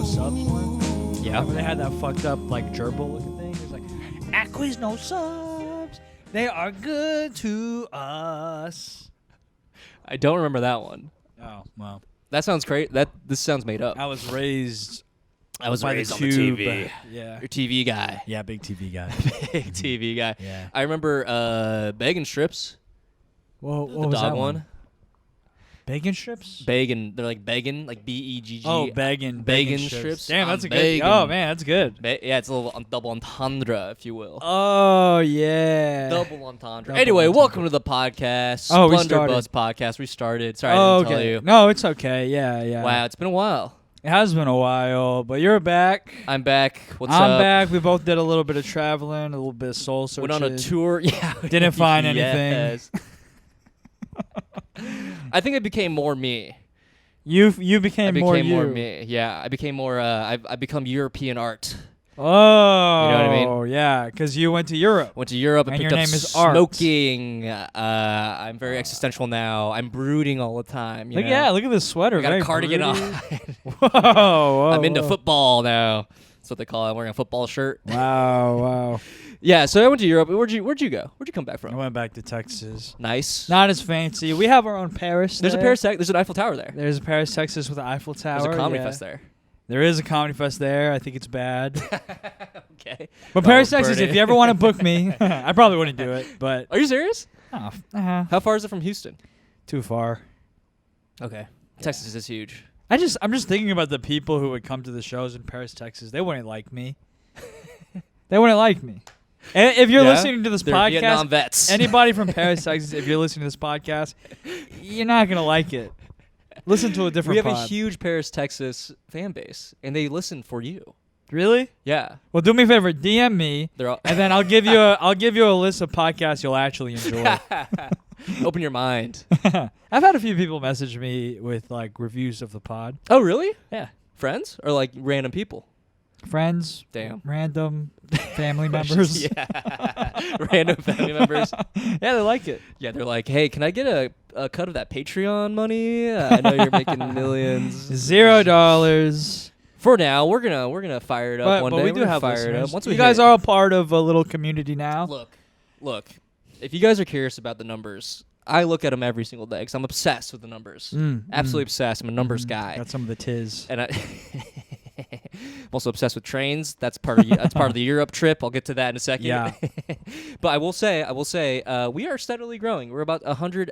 Subs one. Yeah. Remember they had that fucked up like gerbil looking thing? It was like, at Quiznos Subs, they are good to us. I don't remember that one. Oh, well. That sounds great. This sounds made up. I was raised I was by raised the on the tube. TV. Yeah. You're TV guy. Yeah, big TV guy. Big TV guy. Yeah. I remember bacon strips. Well, The what was dog that one. Bacon strips? Bacon. They're like bacon, like B-E-G-G. Oh, bacon strips. Damn, that's a good. bacon. Oh man, that's good. Yeah, it's a little double entendre, if you will. Oh yeah. Double entendre. Double Anyway, entendre. welcome to the podcast. Oh, we Blunder started. Buzz podcast. We started. Sorry, Oh, I didn't tell okay. you. No, it's okay. Yeah, yeah. Wow, it's been a while. It has been a while, but you're back. I'm back. What's I'm up? back. We both did a little bit of traveling, a little bit of soul searching. Went on a tour. Yeah. Didn't find anything. Yes. I think I became more me. You became, I became more you. more me. Yeah, I became more. I've become European art. Oh, You know what I mean? Yeah, because you went to Europe. Went to Europe and And picked your up name is art. smoking. I'm very existential now. I'm brooding all the time. You know? Yeah, look at this sweater. I got very a cardigan broody. on. Whoa, I'm into whoa. football now. That's what they call it. I'm wearing a football shirt. Wow. Yeah, so I went to Europe. Where'd you go? Where'd you come back I from? went back to Texas. Nice. Not as fancy. We have our own Paris. There's a there. Paris. There's an Eiffel Tower there. There's a Paris, Texas with the Eiffel Tower. There's a comedy yeah. fest there. There is a comedy fest there. I think it's bad. Okay. But Paris, Texas, if you ever want to book me, I probably wouldn't do it. But Are you serious? how How far is it from Houston? too far. Okay. Texas is huge. I'm just thinking about the people who would come to the shows in Paris, Texas. They wouldn't like me. They wouldn't like me. And if you're Yeah? listening to this They're podcast, Vietnam vets. anybody from Paris, Texas, if you're listening to this podcast, you're not gonna like it. Listen to a different. We have pod. a huge Paris, Texas fan base, and they listen for you. Really? Yeah. Well, do me a favor, DM me, They're all and then I'll give you a list of podcasts you'll actually enjoy. Open your mind. I've had a few people message me with like reviews of the pod. Oh, really? Yeah, Friends or like random people? friends, Damn. random family members. Yeah. Random family members. Yeah, they like it. Yeah, they're like, hey, can I get a cut of that Patreon money? I know you're making millions. $0. For now, we're gonna fire it up one But day. we We're do gonna have fire it listeners. up. Once we you guys hit- are a part of a little community now. Look. If you guys are curious about the numbers, I look at them every single day because I'm obsessed with the numbers. Absolutely obsessed. I'm a numbers guy. Got some of the tiz. And I'm also obsessed with trains. That's part of the Europe trip. I'll get to that in a second. Yeah. But I will say, we are steadily growing. We're about 100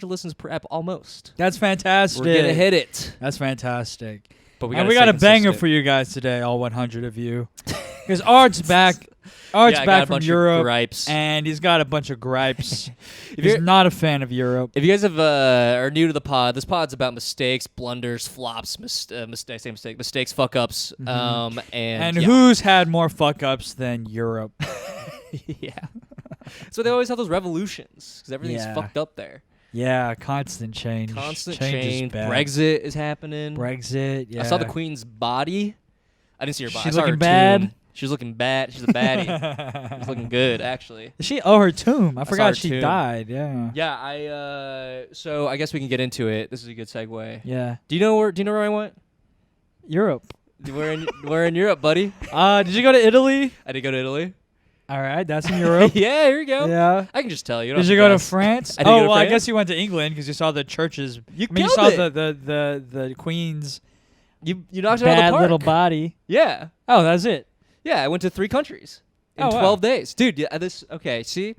listens per ep almost. That's fantastic. We're gonna hit it. That's fantastic. But we And gotta we got stay a banger consistent. for you guys today, all 100 of you. Because Art's back. Art's Yeah, I got back a from bunch of Europe. gripes. And he's got a bunch of gripes. If He's you're- not a fan of Europe. If you guys are new to the pod, this pod's about mistakes, blunders, flops, mistakes, fuck ups, And yeah. who's had more fuck ups than Europe? Yeah. So they always have those revolutions because everything's Yeah. fucked up there. Yeah, constant change. Constant Change. change. Is bad. Brexit is happening. Brexit, yeah. I saw the Queen's body. I didn't see her body. She's I saw her looking bad? tomb. She was looking bad. She's a baddie. She's looking good, actually. Her tomb. I saw forgot her she tomb. died. Yeah. Yeah, so I guess we can get into it. This is a good segue. Yeah. Do you know where I went? Europe. We're in Europe, buddy. Did you go to Italy? I did go to Italy. All right, that's in Europe. Yeah, here you go. Yeah. I can just tell you. Don't Did have you go to guess. France? I did go to I France. guess you went to England because you saw the churches. You you killed saw it. the Queen's You knocked it out of the bad park. little body. Yeah. Oh, that's it. Yeah, I went to 3 countries in Oh, wow. 12 days. Dude, see?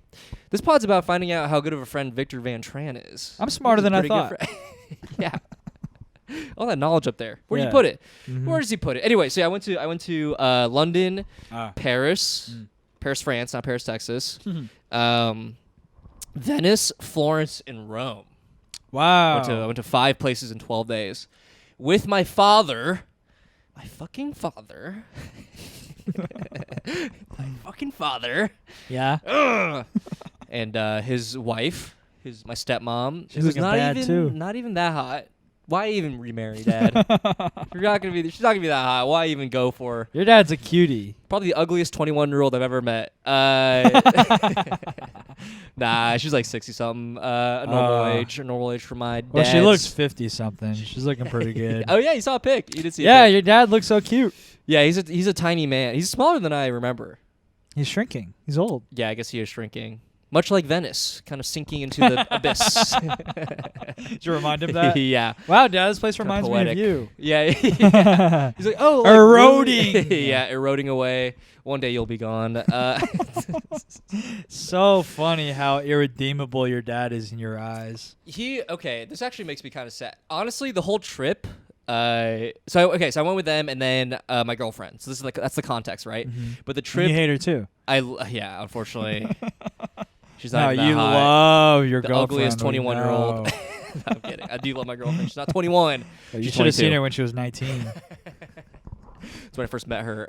This pod's about finding out how good of a friend Victor Van Tran is. I'm smarter He's a than I pretty good thought. friend. Yeah. All that knowledge up there. Where do Yeah. you put it? Mhm. Where does he put it? Anyway, so I went to London, Paris, Paris, France, not Paris, Texas, Venice, Florence, and Rome. Wow. I went to 5 places in 12 days with my father. My fucking father. My fucking father. Yeah. Ugh. And his wife, my stepmom. She's looking bad, too. Not even that hot. Why even remarry, Dad? She's not gonna be that hot. Why even go for her? Your dad's a cutie. Probably the ugliest 21-year-old I've ever met. Nah, she's like 60 something. A normal age for my dad. Well, she looks 50 something. She's looking pretty good. Oh yeah, you saw a pic. You did see. Yeah, a pic. your dad looks so cute. Yeah, he's a tiny man. He's smaller than I remember. He's shrinking. He's old. Yeah, I guess he is shrinking. Much like Venice, kind of sinking into the abyss. Did you remind him of that? Yeah. Wow, Dad, this place Kinda reminds poetic. me of you. Yeah. He's like, oh, like, eroding. yeah, eroding away. One day you'll be gone. So funny how irredeemable your dad is in your eyes. Okay, this actually makes me kind of sad. Honestly, the whole trip. So I went with them and then my girlfriend. So this is that's the context, right? Mm-hmm. But the trip, And you hate her too. Yeah, unfortunately, she's not No, even that you hot. love your The girlfriend. ugliest 21-year-old. No, I'm kidding. I do love my girlfriend. She's not 21. You She's should have 22. seen her when she was 19. That's when I first met her.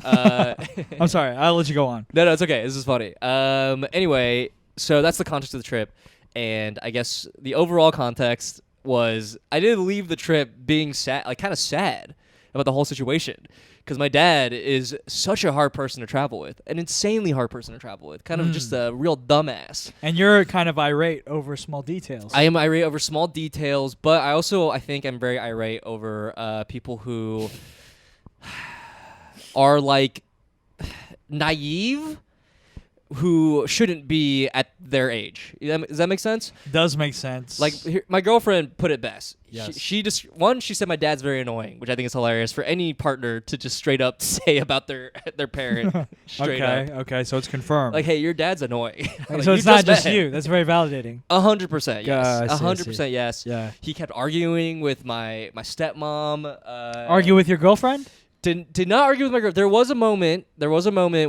I'm sorry. I'll let you go on. No, it's okay. This is funny. Anyway, so that's the context of the trip, and I guess the overall context was I did leave the trip being sad, like kind of sad about the whole situation, because my dad is such a hard person to travel with, an insanely hard person to travel with, kind of just a real dumbass. And you're kind of irate over small details. I am irate over small details, but I think I'm very irate over people who are like naive, who shouldn't be at their age. Does that make sense? Does make sense. Like my girlfriend put it best. Yes. She said my dad's very annoying, which I think is hilarious for any partner to just straight up say about their parent. Straight up. Okay, so it's confirmed. Like, hey, your dad's annoying. Like, so it's not just you. That's very validating. 100% yes. I see. 100% yes. Yeah. He kept arguing with my stepmom. Argue with your girlfriend? Did not argue with my girl. There was a moment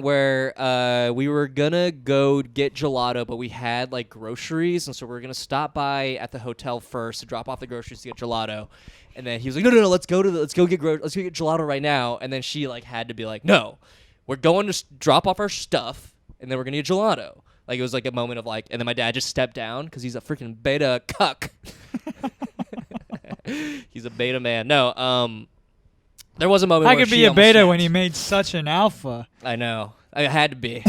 where we were gonna go get gelato, but we had like groceries, and so we were gonna stop by at the hotel first to drop off the groceries to get gelato. And then he was like, no, let's go get gelato right now. And then she like had to be like, no, we're going to drop off our stuff, and then we're gonna get gelato. Like it was like a moment of like, and then my dad just stepped down because he's a freaking beta cuck. He's a beta man. No, there was a moment I where could be she a beta almost when he snapped. made such an alpha. I know. I had to be.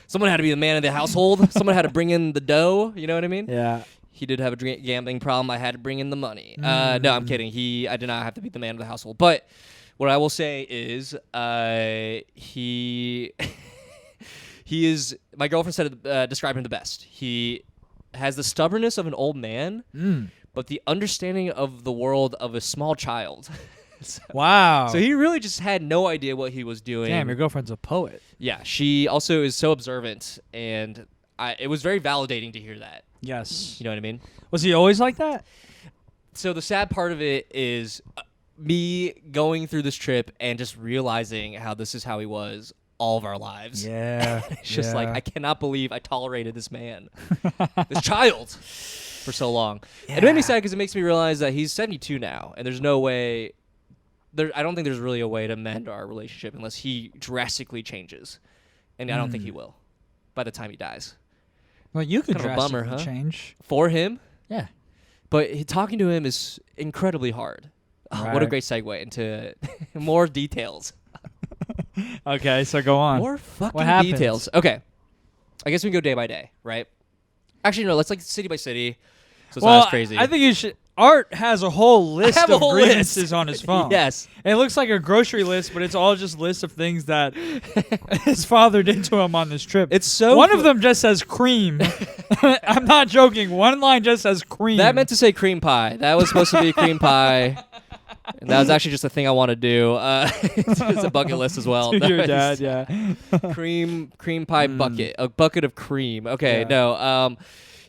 Someone had to be the man of the household. Someone had to bring in the dough. You know what I mean? Yeah. He did have a gambling problem. I had to bring in the money. No, I'm kidding. I did not have to be the man of the household. But what I will say is he is, my girlfriend said described him the best. He has the stubbornness of an old man, but the understanding of the world of a small child. Wow. So he really just had no idea what he was doing. Damn, your girlfriend's a poet. Yeah, she also is so observant, and it was very validating to hear that. Yes. You know what I mean? Was he always like that? So the sad part of it is me going through this trip and just realizing how this is how he was all of our lives. Yeah. It's just like, I cannot believe I tolerated this man, this child, for so long. Yeah. It made me sad because it makes me realize that he's 72 now, and there's no way... I don't think there's really a way to mend our relationship unless he drastically changes, and I don't think he will by the time he dies. Well, you could Kind of a drastically bummer, huh? change. For him? Yeah. But talking to him is incredibly hard. Oh, what a Right. great segue into more details. Okay, so go on. More fucking What happens? details. Okay. I guess we can go day by day, right? Actually, no, let's like city by city, so it's not as crazy. I think you should. Art has a whole list have a of whole grievances list. on his phone. Yes. And it looks like a grocery list, but it's all just lists of things that his father did to him on this trip. It's so One of them just says cream. I'm not joking. One line just says cream. That meant to say cream pie. That was supposed to be cream pie. And that was actually just a thing I want to do. It's a bucket list as well. to your dad, yeah. cream pie bucket. A bucket of cream. Okay, Yeah. no.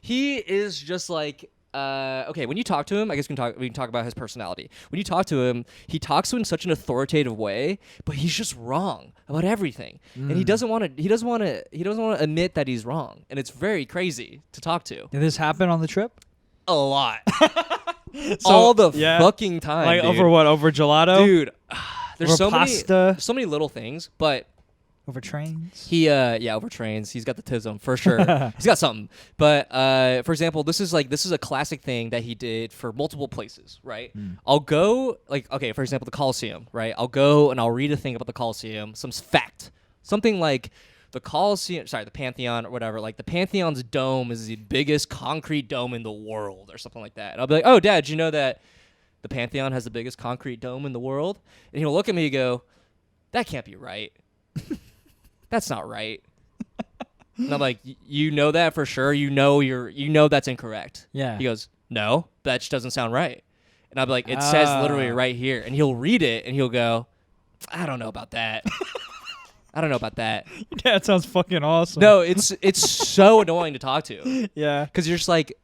He is just like... okay, when you talk to him, I guess we can talk about his personality. When you talk to him, he talks to in such an authoritative way, but he's just wrong about everything, and he doesn't want to admit that he's wrong, and it's very crazy to talk to. Did this happen on the trip? A lot, all the fucking time. Like dude. over what? Over gelato? Dude. There's Over pasta? so many little things, but. Over trains? He over trains. He's got the tism for sure. He's got something. But for example, this is a classic thing that he did for multiple places, right? I'll go for example, the Coliseum, right? I'll go and I'll read a thing about the Coliseum, some fact. Something like the Coliseum, sorry, the Pantheon or whatever, like the Pantheon's dome is the biggest concrete dome in the world or something like that. And I'll be like, oh, Dad, did you know that the Pantheon has the biggest concrete dome in the world? And he'll look at me and go, that can't be right. That's not right. And I'm like, you know that for sure? You know that's incorrect. Yeah. He goes, no, that just doesn't sound right. And I'll be like, it says literally right here. And he'll read it and he'll go, I don't know about that. I don't know about that. Your dad sounds fucking awesome. No, it's so annoying to talk to. Yeah. Because you're just like,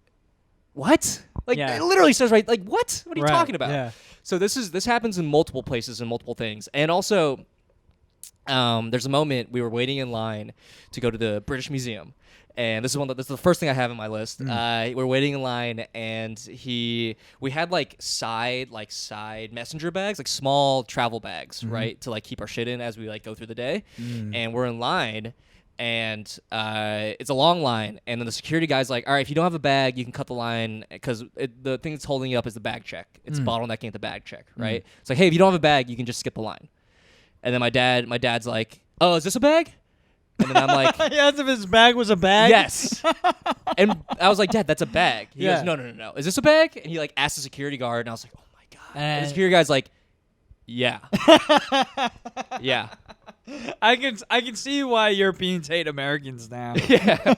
what? Like, Yeah. it literally says right. Like, what? What are you talking about? Yeah. So this happens in multiple places and multiple things. And also, there's a moment we were waiting in line to go to the British Museum. And this is the first thing I have on my list. We're waiting in line, and we had like side messenger bags, like small travel bags, right, to like keep our shit in as we like go through the day. And we're in line, and it's a long line, and then the security guy's like, all right, if you don't have a bag, you can cut the line, because the thing that's holding you up is the bag check. It's bottlenecking at the bag check, right? It's like, hey, if you don't have a bag, you can just skip the line. And then my dad's like, oh, is this a bag? And then I'm like, he asked if his bag was a bag. yes. And I was like, Dad, that's a bag. He goes, no. Is this a bag? And he like asked the security guard, and I was like, oh my God. And the security guy's like, yeah. Yeah. I can see why Europeans hate Americans now. Yeah.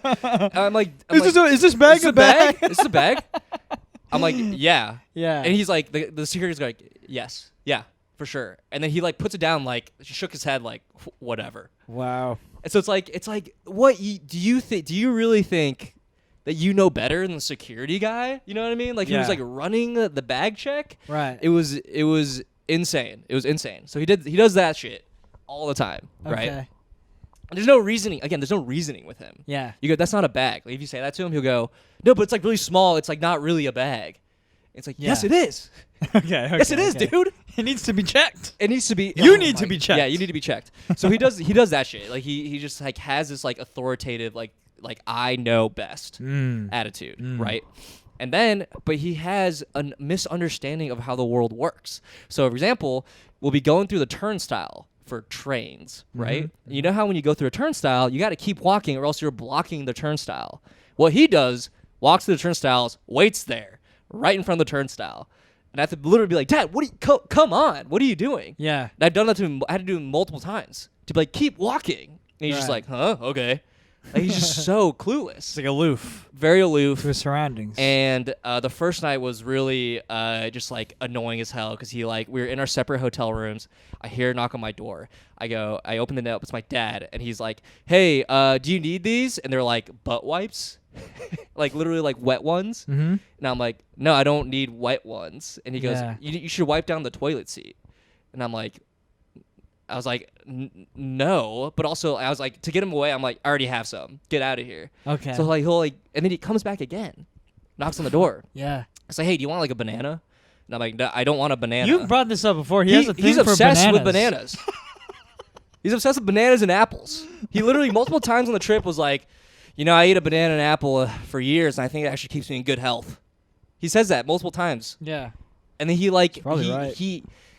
I'm like, is this bag a bag? Is this a bag? I'm like, yeah. Yeah. And he's like, the security's like, yes. Yeah, for sure. And then he like puts it down, like, shook his head like, whatever. Wow. And so it's like, what do you think? Do you really think that you know better than the security guy? You know what I mean? Like he was like running the bag check. Right. It was insane. It was insane. So he does that shit all the time, right? Okay. And there's no reasoning. Again, there's no reasoning with him. Yeah. You go, that's not a bag. Like if you say that to him, he'll go, no, but it's like really small. It's like not really a bag. It's like, yes, it is. Okay. Yes, it is, dude. It needs to be checked. It needs to be. You need to be checked. Yeah, you need to be checked. So he does that shit. Like he just like has this like authoritative like I know best attitude, right? And then, but he has a misunderstanding of how the world works. So, for example, we'll be going through the turnstile for trains, right? You know how when you go through a turnstile, you got to keep walking or else you're blocking the turnstile. What he does, walks to the turnstiles, waits there, right in front of the turnstile. And I have to literally be like, Dad, come on, what are you doing? Yeah. And I've done that to him. I had to do it multiple times to be like, keep walking. And he's just like, huh, okay. Like, he's just so clueless. It's like aloof Very aloof. to his surroundings. And the first night was really just like annoying as hell because we were in our separate hotel rooms. I hear a knock on my door. I open the note. It's my dad, and he's like, "Hey, do you need these?" And they're like butt wipes, like literally like wet ones. And I'm like, "No, I don't need wet ones." And he goes, "You should wipe down the toilet seat." And I was like, no, but also I was like, to get him away, I'm like, I already have some. Get out of here. Okay. So like and then he comes back again, knocks on the door. Yeah. I say, hey, do you want like a banana? And I'm like, no, I don't want a banana. You've brought this up before. He has a thing he's for obsessed with bananas. He's obsessed with bananas and apples. He literally multiple times on the trip was like, I eat a banana and apple for years, and I think it actually keeps me in good health. He says that multiple times. Yeah. And then he right.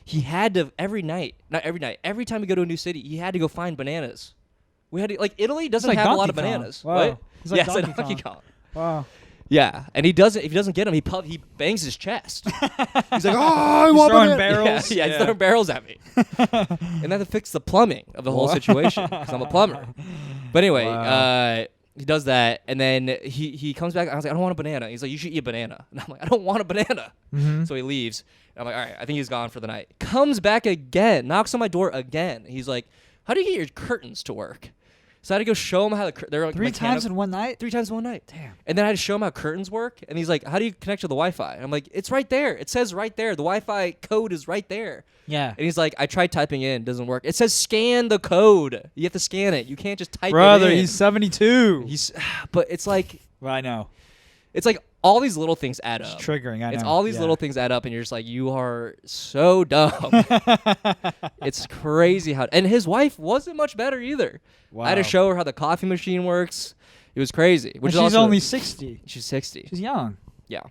He had to every time we go to a new city, he had to go find bananas. We had to, like, Italy doesn't have a lot of bananas. Wow. What? It's like Donkey Donkey Kong. Wow. Yeah, and if he doesn't get them, he bangs his chest. He's like, oh, I want throwing banana. barrels. Yeah, he's throwing barrels at me. And that to fix the plumbing of the whole situation because I'm a plumber. But anyway, he does that, and then he comes back. I was like, I don't want a banana. He's like, you should eat a banana. And I'm like, I don't want a banana. So he leaves. I'm like, all right, I think he's gone for the night. Comes back again, knocks on my door again. He's like, how do you get your curtains to work? So I had to go show him how they're like, 3 times in one night? 3 times in one night. Damn. And then I had to show him how curtains work. And he's like, how do you connect to the Wi-Fi? And I'm like, it's right there. It says right there. The Wi-Fi code is right there. Yeah. And he's like, I tried typing in. It doesn't work. It says scan the code. You have to scan it. You can't just type Brother, it in. he's 72. But it's like. Well, I know. It's like all these little things add up. It's triggering, I know. It's all these little things add up, and you're just like, you are so dumb. It's crazy how. And his wife wasn't much better either. Wow. I had to show her how the coffee machine works. It was crazy. Which she's only 60. She's 60. She's young. Yeah.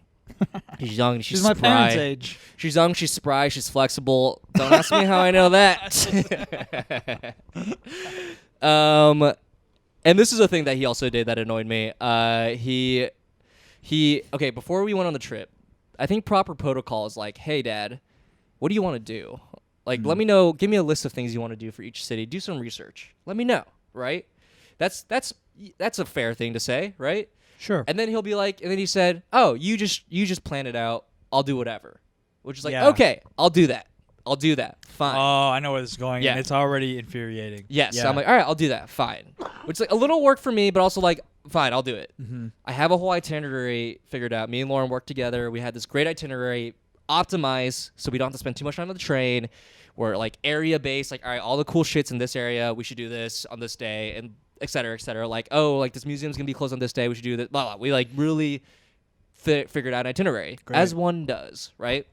She's young and she's my spry. parents' age. She's young, she's spry, she's flexible. Don't ask me how I know that. And this is a thing that he also did that annoyed me. Okay, before we went on the trip, I think proper protocol is like, hey, Dad, what do you want to do? Like, let me know. Give me a list of things you want to do for each city. Do some research. Let me know, right? That's a fair thing to say, right? Sure. And then he'll be like, and then he said, oh, you just plan it out. I'll do whatever. Which is like, Yeah. okay, I'll do that. Fine. Oh, I know where this is going. Yeah. And it's already infuriating. Yes. Yeah. So I'm like, all right, I'll do that. Fine. Which is like a little work for me, but also like, fine, I'll do it. Mm-hmm. I have a whole itinerary figured out. Me and Lauren worked together. We had this great itinerary optimized so we don't have to spend too much time on the train. We're like area based, like, all right, all the cool shit's in this area. We should do this on this day, and et cetera, et cetera. Like, oh, like this museum's gonna be closed on this day. We should do this. Blah, blah. We like really figured out an itinerary, Great. as one does, right?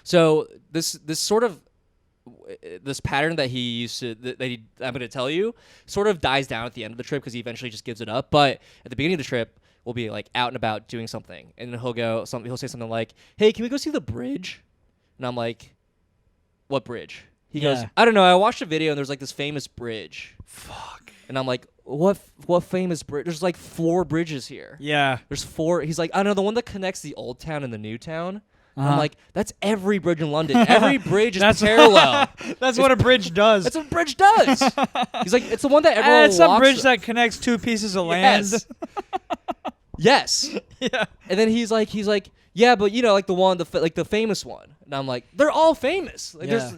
So this sort of this pattern that he used to I'm going to tell you sort of dies down at the end of the trip because he eventually just gives it up. But at the beginning of the trip, we'll be like out and about doing something, and then he'll say something like, "Hey, can we go see the bridge?" And I'm like, "What bridge?" He goes, "I don't know. I watched a video and there's like this famous bridge." Fuck. And I'm like, "What famous bridge? There's like 4 bridges here." Yeah. There's 4. He's like, "I don't know, the one that connects the old town and the new town." And Uh-huh. I'm like, that's every bridge in London. Every bridge is parallel. That's what a bridge does. That's what a bridge does. He's like, it's the one that everyone It's some walks bridge with. that connects 2 pieces of land. Yes. Yes. Yeah. And then he's like, yeah, but you know, like the one, like the famous one. And I'm like, they're all famous. Like Yeah.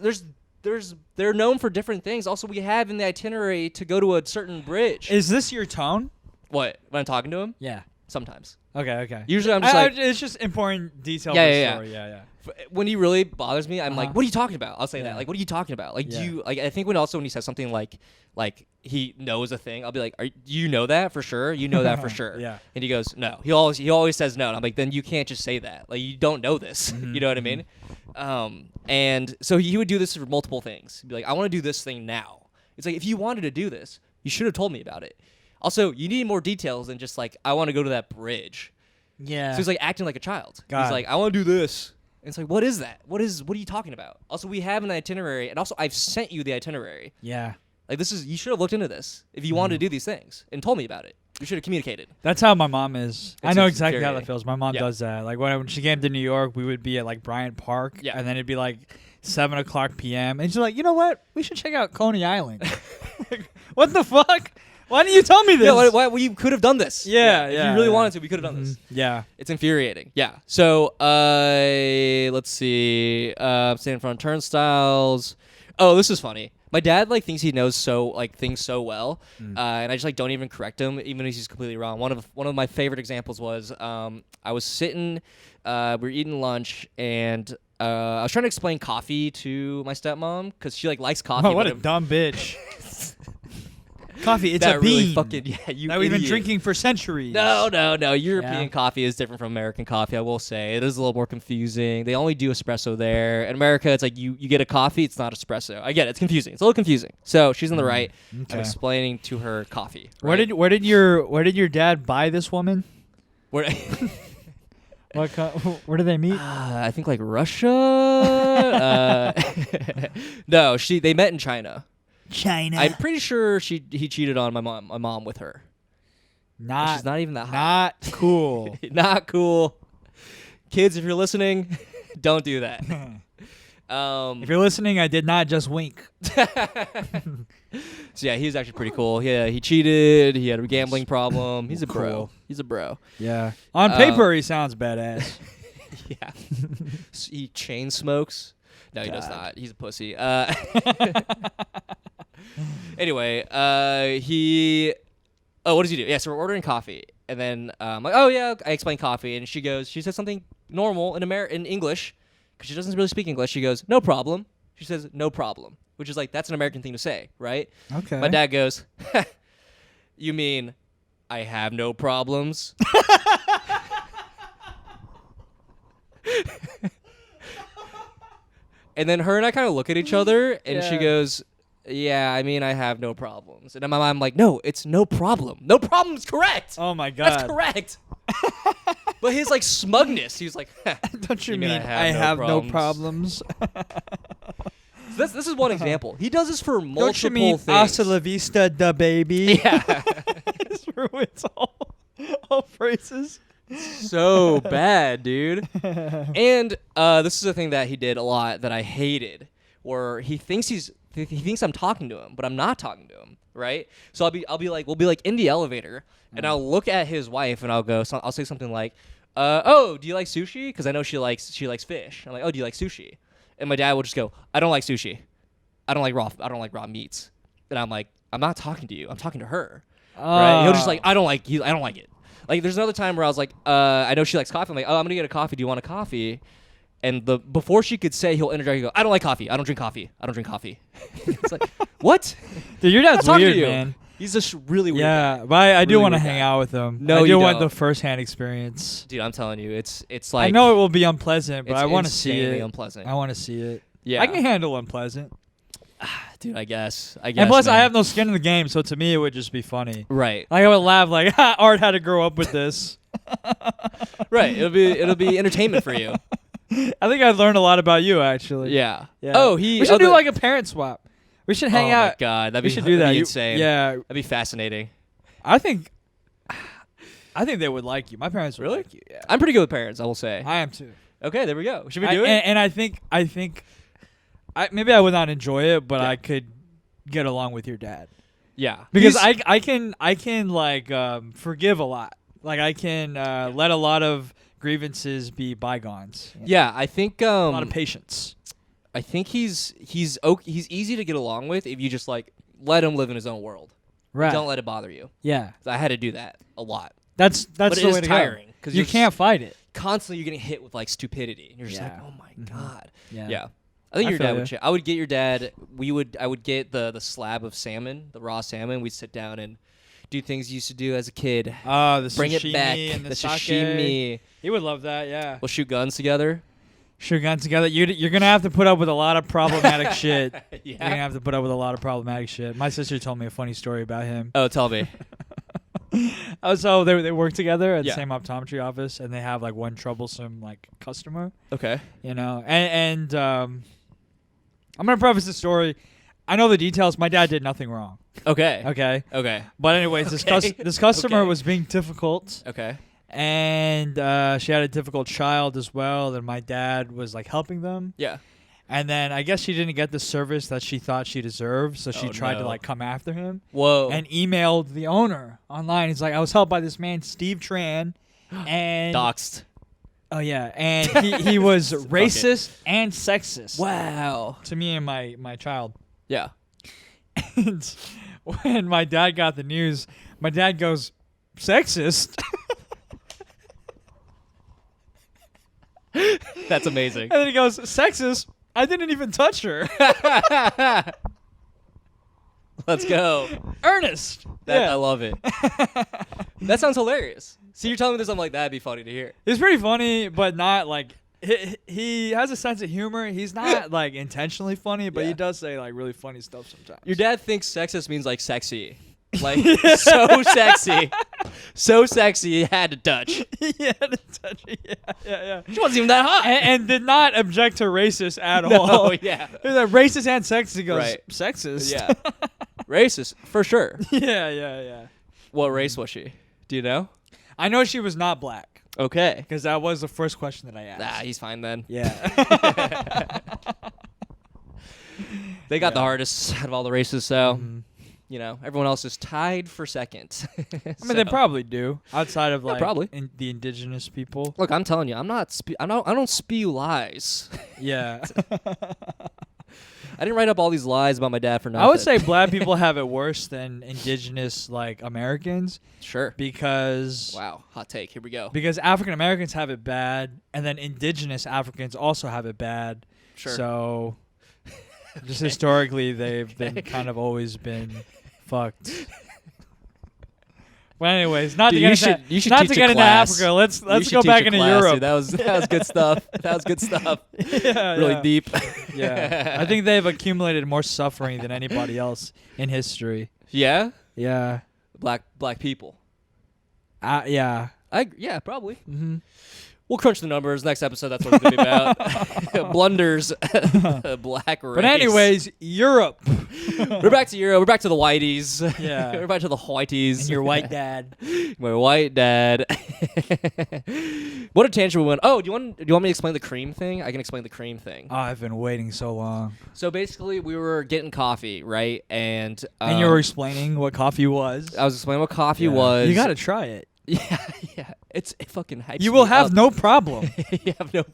they're known for different things. Also, we have in the itinerary to go to a certain bridge. Is this your tone? What? When I'm talking to him? Yeah. Sometimes. Okay. Usually I'm just like, it's just important detail. Yeah, of the yeah, story. Yeah. when he really bothers me, I'm like, Uh-huh. what are you talking about? I'll say Yeah. that. Like, what are you talking about? Like, Yeah. do you, like, I think when he says something like he knows a thing, I'll be like, do you know that for sure? You know that for sure. Yeah. And he goes, no. He always says no. And I'm like, then you can't just say that. Like, you don't know this. You know what I mean? And so he would do this for multiple things. He'd be like, I want to do this thing now. It's like, if you wanted to do this, you should have told me about it. Also, you need more details than just like, I want to go to that bridge. Yeah. So he's like acting like a child. God. He's like, I want to do this. And it's like, what is that? What are you talking about? Also, we have an itinerary, and also I've sent you the itinerary. Yeah. Like, you should have looked into this if you wanted to do these things and told me about it. You should have communicated. That's how my mom is. I It's know exactly how that infuriating. feels. My mom Yeah. does that. Like when she came to New York, we would be at like Bryant Park, Yeah. and then it'd be like 7:00 p.m. And she's like, you know what? We should check out Coney Island. What the fuck? Why didn't you tell me this? Yeah, well, you could have done this. Yeah, If yeah, you really yeah. wanted to, we could have done this. Yeah. It's infuriating. Yeah. So, let's see. Standing in front of turnstiles. Oh, this is funny. My dad like thinks he knows things so well, and I just like don't even correct him, even if he's completely wrong. One of my favorite examples was I was sitting, we were eating lunch, and I was trying to explain coffee to my stepmom because she like likes coffee. Oh, what but a dumb bitch. Coffee, it's that a bean. really fucking you that we've been idiot. drinking for centuries. No. European Yeah. coffee is different from American coffee, I will say. It is a little more confusing. They only do espresso there. In America, it's like you get a coffee, it's not espresso. I get it. It's confusing. It's a little confusing. So she's on the right. Okay. I'm explaining to her coffee. Where right? did your dad buy this woman? Where, Where did they meet? I think like Russia. No, they met in China. China. I'm pretty sure he cheated on my mom with her. She's not even that hot. Not cool. Not cool. Kids, if you're listening, don't do that. If you're listening, I did not just wink. So yeah, he was actually pretty cool. Yeah, he cheated. He had a gambling problem. He's a bro. Cool. He's a bro. Yeah. On paper, he sounds badass. Yeah. He chain smokes. No, he does God. not. He's a pussy. Anyway, what does he do? Yeah, so we're ordering coffee, and then I'm like, oh yeah, I explain coffee, and she says something normal in English, because she doesn't really speak English. She goes, no problem. She says, no problem, which is like, that's an American thing to say, right? Okay. My dad goes, you mean I have no problems? And then her and I kind of look at each other, and she Yeah. goes, yeah, I mean, I have no problems. And then I'm like, no, it's no problem. No problem's correct. Oh my God. That's correct. But his like smugness, he was like, Don't you mean mean I have no no problems? So this is one example. He does this for multiple Don't you mean things. hasta la vista, da baby? Yeah. This ruins all phrases. So bad, dude. And this is a thing that he did a lot that I hated, where he thinks I'm talking to him, but I'm not talking to him, right? So we'll be like in the elevator, and I'll look at his wife, and I'll say something like, "Oh, do you like sushi? Because I know she likes fish." I'm like, "Oh, do you like sushi?" And my dad will just go, "I don't like sushi. I don't like raw meats." And I'm like, "I'm not talking to you. I'm talking to her." Right? He'll just like, I don't like it. Like, there's another time where I was like, I know she likes coffee. I'm like, "Oh, I'm gonna get a coffee. Do you want a coffee?" And before she could say, he'll interject. He go, "I don't like coffee. I don't drink coffee. I don't drink coffee." It's like, what? Dude, your dad's Talking weird, to you. He's He's just really weird. Yeah, guy. but I do Really want to weird hang guy. out with him. No, I do you want don't. the first-hand experience. Dude, I'm telling you, it's like I know it will be unpleasant, but it's I want to see insanely it. unpleasant. I want to see it. Yeah, I can handle unpleasant. dude. I guess. And plus, man. I have no skin in the game, so to me, it would just be funny. Right. Like, I would laugh like, ha, Art had to grow up with this. Right. It'll be entertainment for you. I think I'd learn a lot about you, actually. Yeah. Yeah. Oh, we should do like a parent swap. We should hang oh out. my god, We should do that. That'd be You- insane. Yeah, That'd be fascinating. I think they would like you. My parents would Really? like you. Yeah, I'm pretty good with parents. I will say. I am too. Okay, there we go. Should we do it? And I think maybe I would not enjoy it, but Yeah. I could get along with your dad Yeah. because He's- I can like forgive a lot. Like I can let a lot of grievances be bygones. Yeah, I think A lot of patience. I think he's easy to get along with if you just like let him live in his own world. Right. Don't let it bother you. Yeah. I had to do that a lot. That's But it the is way to tiring, go. 'cause You you're can't fight it. Constantly you're getting hit with like stupidity. And you're just Yeah. like, "Oh my god." Yeah. Yeah. I think I your feel dad ya. would I would get your dad I would get the slab of salmon, the raw salmon. We'd sit down and do things you used to do as a kid. Oh, the Bring it sashimi back. and the, sake. sashimi. He would love that. Yeah. We'll shoot guns together. Sure, got together. You're gonna have to put up with a lot of problematic shit. You're gonna Yeah. have to put up with a lot of problematic shit. My sister told me a funny story about him. Oh, tell me. So they work together at Yeah. the same optometry office, and they have like one troublesome like customer, Okay. you know. And I'm gonna preface the story. I know the details. My dad did nothing wrong. Okay. Okay. Okay. But anyways, Okay. this customer Okay. was being difficult, Okay. and she had a difficult child as well. And my dad was like helping them. Yeah. And then I guess she didn't get the service that she thought she deserved, so she Oh, tried to no. like come after him Whoa. and emailed the owner online. He's like, I was helped by this man, Steve Tran, and doxed. oh yeah, and he was racist and sexist Wow. to me and my child. Yeah. And when my dad got the news, my dad goes, sexist? That's amazing. And then he goes, sexist? I didn't even touch her. Let's go. Ernest. I Yeah. love it. That sounds hilarious. See, you're telling me this, I'm like, that'd be funny to hear. It's pretty funny, but not like he has a sense of humor. He's not like intentionally funny, but Yeah. he does say like really funny stuff sometimes. Your dad thinks sexist means like sexy. Like, so sexy. So sexy, he had to touch. yeah, yeah. She wasn't even that hot. And did not object to racist at No, all. yeah. He was like, racist and sexist. He goes, Right. sexist. Yeah. Racist, for sure. yeah. What race was she? Do you know? I know she was not black Okay. because that was the first question that I asked. Nah, he's fine then. Yeah. They got the Yeah. hardest out of all the races, so Mhm. you know, everyone else is tied for second. I mean, they probably do outside of like probably. the indigenous people. Look, I'm telling you, I don't spew lies. Yeah. I didn't write up all these lies about my dad for nothing. I would say black people have it worse than indigenous like Americans sure. because Wow, hot take. Here we go. African Americans have it bad, and then indigenous Africans also have it bad. Sure. So just historically, they've been kind of always been fucked. Well, anyways, not Dude, to you get into, should not teach to a get into class. Africa. Let's You should go teach back a into class, Europe. dude. That was good stuff. That was good stuff. Yeah, Really yeah. deep. Yeah, I think they've accumulated more suffering than anybody else in history. Yeah. Yeah, Black people. yeah. Yeah, probably. Mm-hmm. We'll crunch the numbers. Next episode, that's what it's going to be about. Blunder's black race. But anyways, Europe. We're back to Europe. We're back to the whiteys. Yeah. We're back to the whiteys. And your white dad. My white dad. What a tangent we went. Oh, do you want me to explain the cream thing? I can explain the cream thing. Oh, I've been waiting so long. So basically, we were getting coffee, right? And you were explaining what coffee was. I was explaining what coffee was. You got to try it. Yeah. It fucking hypes You will me have up. no problem. You have no.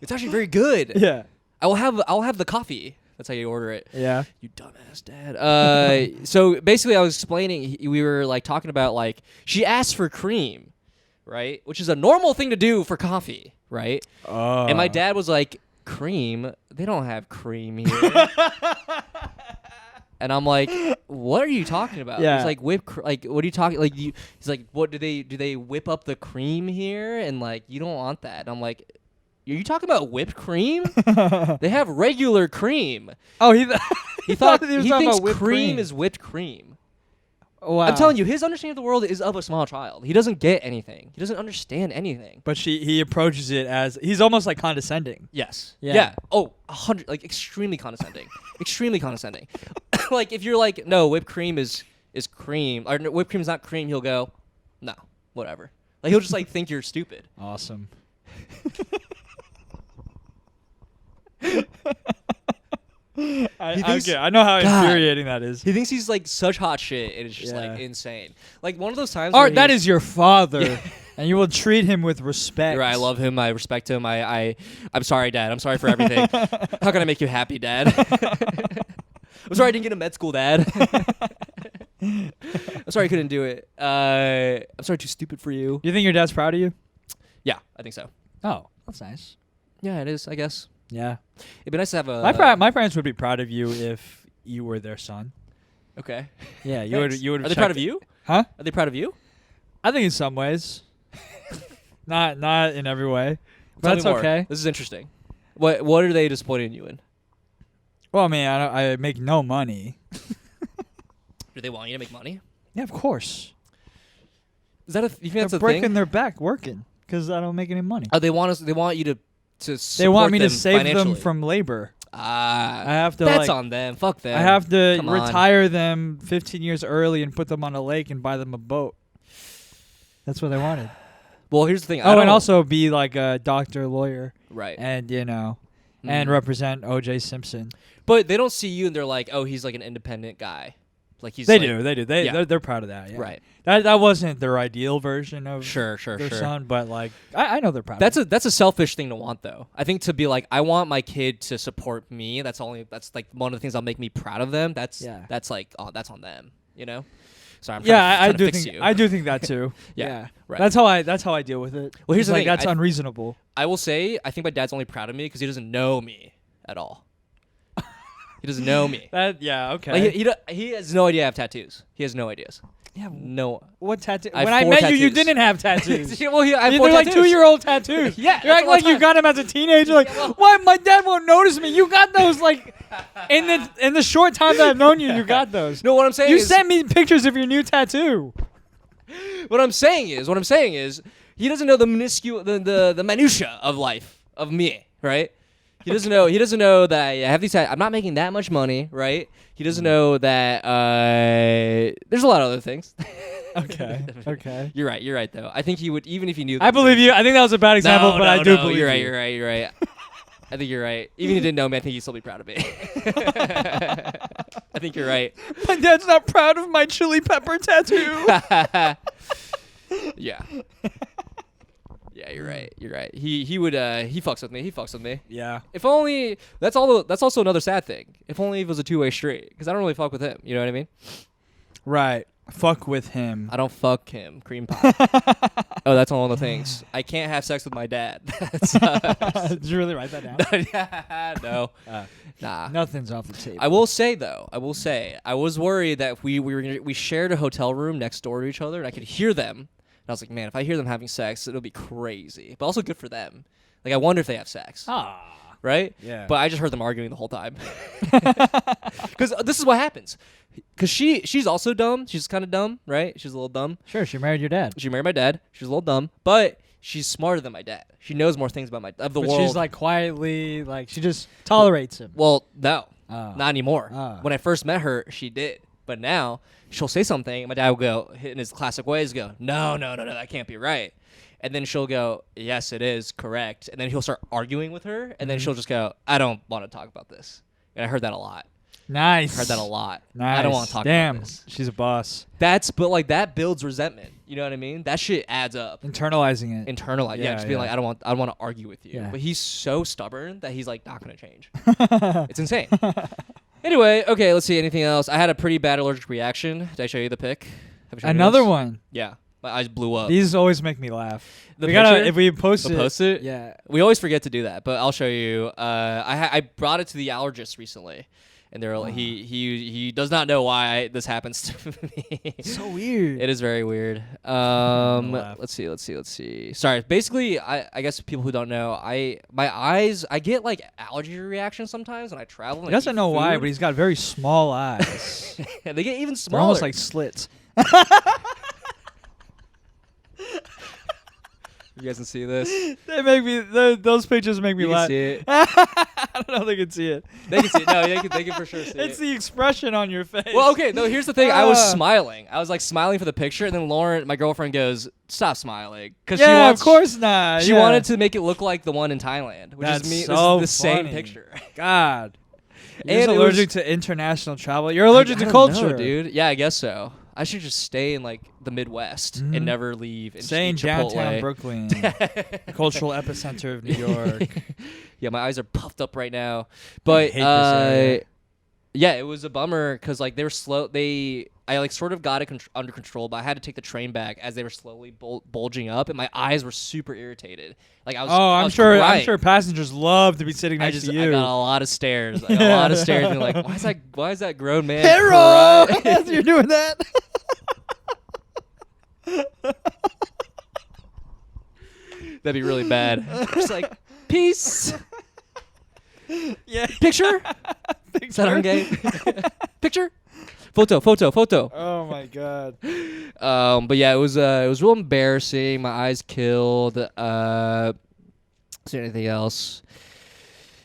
It's actually very good. Yeah. I'll have the coffee. That's how you order it. Yeah. You dumbass dad. So basically, I was explaining. We were like talking about like she asked for cream, right? Which is a normal thing to do for coffee, right? And my dad was like, "Cream? They don't have cream here." And I'm like, "What are you talking about?" Yeah. He's like, like, what are you talking? Like, he's like, "What do they whip up the cream here?" And like, you don't want that. And I'm like, "Are you talking about whipped cream? They have regular cream." Oh, he thought he he was talking thinks about whipped cream is whipped cream. Wow. I'm telling you, his understanding of the world is of a small child. He doesn't get anything. He doesn't understand anything. But he approaches it as he's almost like condescending. Yes. Yeah. Oh, 100. Like extremely condescending. Extremely condescending. Like if you're like, no, whipped cream is cream, or no, whipped cream is not cream. He'll go, no, whatever. Like he'll just like think you're stupid. Awesome. I know how infuriating that is. He thinks he's like such hot shit, and it's just Yeah. like insane. Like one of those times. Art, that is your father, and you will treat him with respect. You're right, I love him. I respect him. I'm sorry, Dad. I'm sorry for everything. How can I make you happy, Dad? I'm sorry I didn't get a med school, Dad. I'm sorry I couldn't do it. I'm sorry, too stupid for you. You think your dad's proud of you? Yeah, I think so. Oh, that's nice. Yeah, it is, I guess. Yeah. It'd be nice to have a... My parents would be proud of you if you were their son. Okay. Yeah, you would. Are they proud of you? Huh? Are they proud of you? I think in some ways. not in every way. But Tell that's me more. okay. This is interesting. What are they disappointed in you in? Well, I mean, I make no money. Do they want you to make money? Yeah, of course. Is that you think that's They're a breaking thing? their back working because I don't make any money. Oh, they want you to They support want me to them save them financially. from labor. I have to, That's like- on them. Fuck them. I have to Come on. retire them 15 years early and put them on a lake and buy them a boat. That's what they wanted. Well, here's the thing. Oh, and also be like a doctor, lawyer, right. and and represent O.J. Simpson. But they don't see you and they're like, oh, he's like an independent guy. Like he's. They like, do. Yeah. They're proud of that. Yeah. Right. That wasn't their ideal version of Sure. their son, but like I know they're proud. That's of it. that's a selfish thing to want, though. I think to be like, I want my kid to support me. That's like one of the things that'll make me proud of them. That's like, oh, that's on them. You know. Sorry, I'm trying to fix you. I do think that too. Yeah, right. That's how I deal with it. Well, here's It's the like thing, that's unreasonable. I will say, I think my dad's only proud of me because he doesn't know me at all. He doesn't know me. Okay. Like, he has no idea I have tattoos. He has no ideas. Yeah. No. What tattoo? I have When I 4 met you, you tattoos. didn't have tattoos. Well, I have 4 They're like tattoos. 2-year-old tattoos. Yeah, You're acting like you got them as a teenager. Like, why? My dad won't notice me. You got those like in the short time that I've known you. You got those. No, what I'm saying You is, sent me pictures of your new tattoo. what I'm saying is, he doesn't know the minuscule, the minutia of life of me, right? He doesn't know. He doesn't know that I have these. I'm not making that much money, right? He doesn't know that there's a lot of other things. Okay. You're right, though. I think he would, even if he knew. I believe you. I think that was a bad example, but I do believe you're you. right. You're right. I think you're right. Even if he didn't know me, I think he'd still be proud of me. I think you're right. My dad's not proud of my chili pepper tattoo. Yeah. Yeah, you're right. He would he fucks with me. Yeah. If only that's also another sad thing. If only it was a two-way street, because I don't really fuck with him. You know what I mean? Right. Fuck with him. I don't fuck him. Cream pie. Oh, that's one of the things. I can't have sex with my dad. Did you really write that down? No. Nah. Nothing's off the table. I will say I was worried that we shared a hotel room next door to each other, and I could hear them. And I was like, man, if I hear them having sex, it'll be crazy. But also good for them. Like, I wonder if they have sex. Right? Yeah. But I just heard them arguing the whole time. Because this is what happens. Because she's also dumb. She's kind of dumb, right? She's a little dumb. Sure, she married your dad. She married my dad. She's a little dumb, but she's smarter than my dad. She knows more things about the But world. she's like quietly, like she just tolerates him. Well, no, Oh. not anymore. Oh. When I first met her, she did, but now she'll say something, and my dad will go in his classic ways, go, no, that can't be right, and then she'll go, yes, it is correct, and then he'll start arguing with her, and then she'll just go, I don't want to talk about this, and I heard that a lot. Nice. Heard that a lot. Nice. I don't want to talk Damn, about this. she's a boss. But like that builds resentment. You know what I mean? That shit adds up. Internalizing it. Internalize. Yeah, just being like, I don't want to argue with you. Yeah. But he's so stubborn that he's like not gonna change. It's insane. Anyway, okay, let's see. Anything else? I had a pretty bad allergic reaction. Did I show you the pic? Have I shown you Another this? one. Yeah. My eyes blew up. These always make me laugh. The We gotta picture? if we post We'll it. post it? Yeah. We always forget to do that, but I'll show you. I brought it to the allergist recently, and they're like, he does not know why this happens to me. So weird. It is very weird. laugh. Let's see. Sorry. Basically, I guess people who don't know, my eyes, I get like allergy reactions sometimes when I travel. He and I doesn't eat know why, food. but he's got very small eyes. They get even They're smaller. almost like slits. You guys can see this. They make me. Those pictures make me You can laugh. see it. I don't know if they can see it. They can see it. No, they can for sure see It's it. the expression on your face. Well, okay. No, here's the thing. I was smiling. I was like smiling for the picture, and then Lauren, my girlfriend, goes, "Stop smiling," because Yeah, of course not. She yeah. wanted to make it look like the one in Thailand, which That's is me. so This is the same funny. picture. God. You're And just it allergic was- to international travel. You're allergic I to don't culture, know, dude. Yeah, I guess so. I should just stay in like the Midwest and never leave. And Stay in just eat Chipotle. downtown Brooklyn, the cultural epicenter of New York. Yeah, my eyes are puffed up right now. But hate this area. yeah, it was a bummer because like they were slow. I like sort of got it under control, but I had to take the train back as they were slowly bulging up, and my eyes were super irritated. Like I was. I I'm was sure. I'm crying. sure passengers love to be sitting next to I you. got a lot of stares. Like, a lot of stares. Being like, why is that grown man? Hero, crying?" you're doing that. That'd be really bad. Just like peace. Yeah. Picture. Is that on game? Picture. Photo. Oh my god. But yeah, it was real embarrassing. My eyes killed. Is there anything else?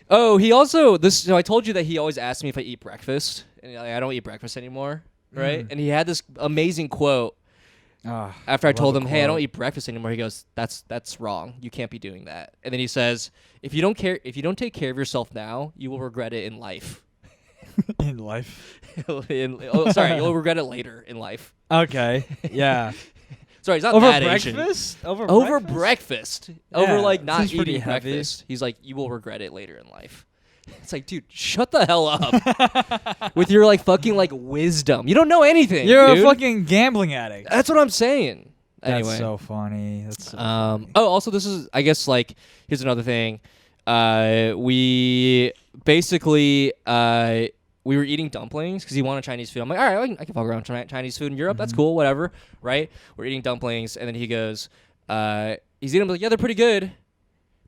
Oh, he also So I told you that he always asks me if I eat breakfast, and like, I don't eat breakfast anymore, right? And he had this amazing quote after I told him, "Hey, I don't eat breakfast anymore." He goes, "That's wrong. You can't be doing that." And then he says, if you don't take care of yourself now, you will regret it in life." In life. You'll regret it later in life. Okay. Yeah. Sorry, he's not Over that Asian. breakfast? Over breakfast. Over Yeah, like not seems pretty eating heavy. breakfast. He's like, you will regret it later in life. It's like, dude, shut the hell up with your like fucking like wisdom. You don't know anything. You're dude. a fucking gambling addict. That's what I'm saying. That's Anyway. so funny. That's so Oh, also, this is, I guess, like, here's another thing. We basically, we were eating dumplings because he wanted Chinese food. I'm like, all right, I can fuck around with Chinese food in Europe. That's cool, whatever, right? We're eating dumplings, and then he goes, he's eating them, like, yeah, they're pretty good,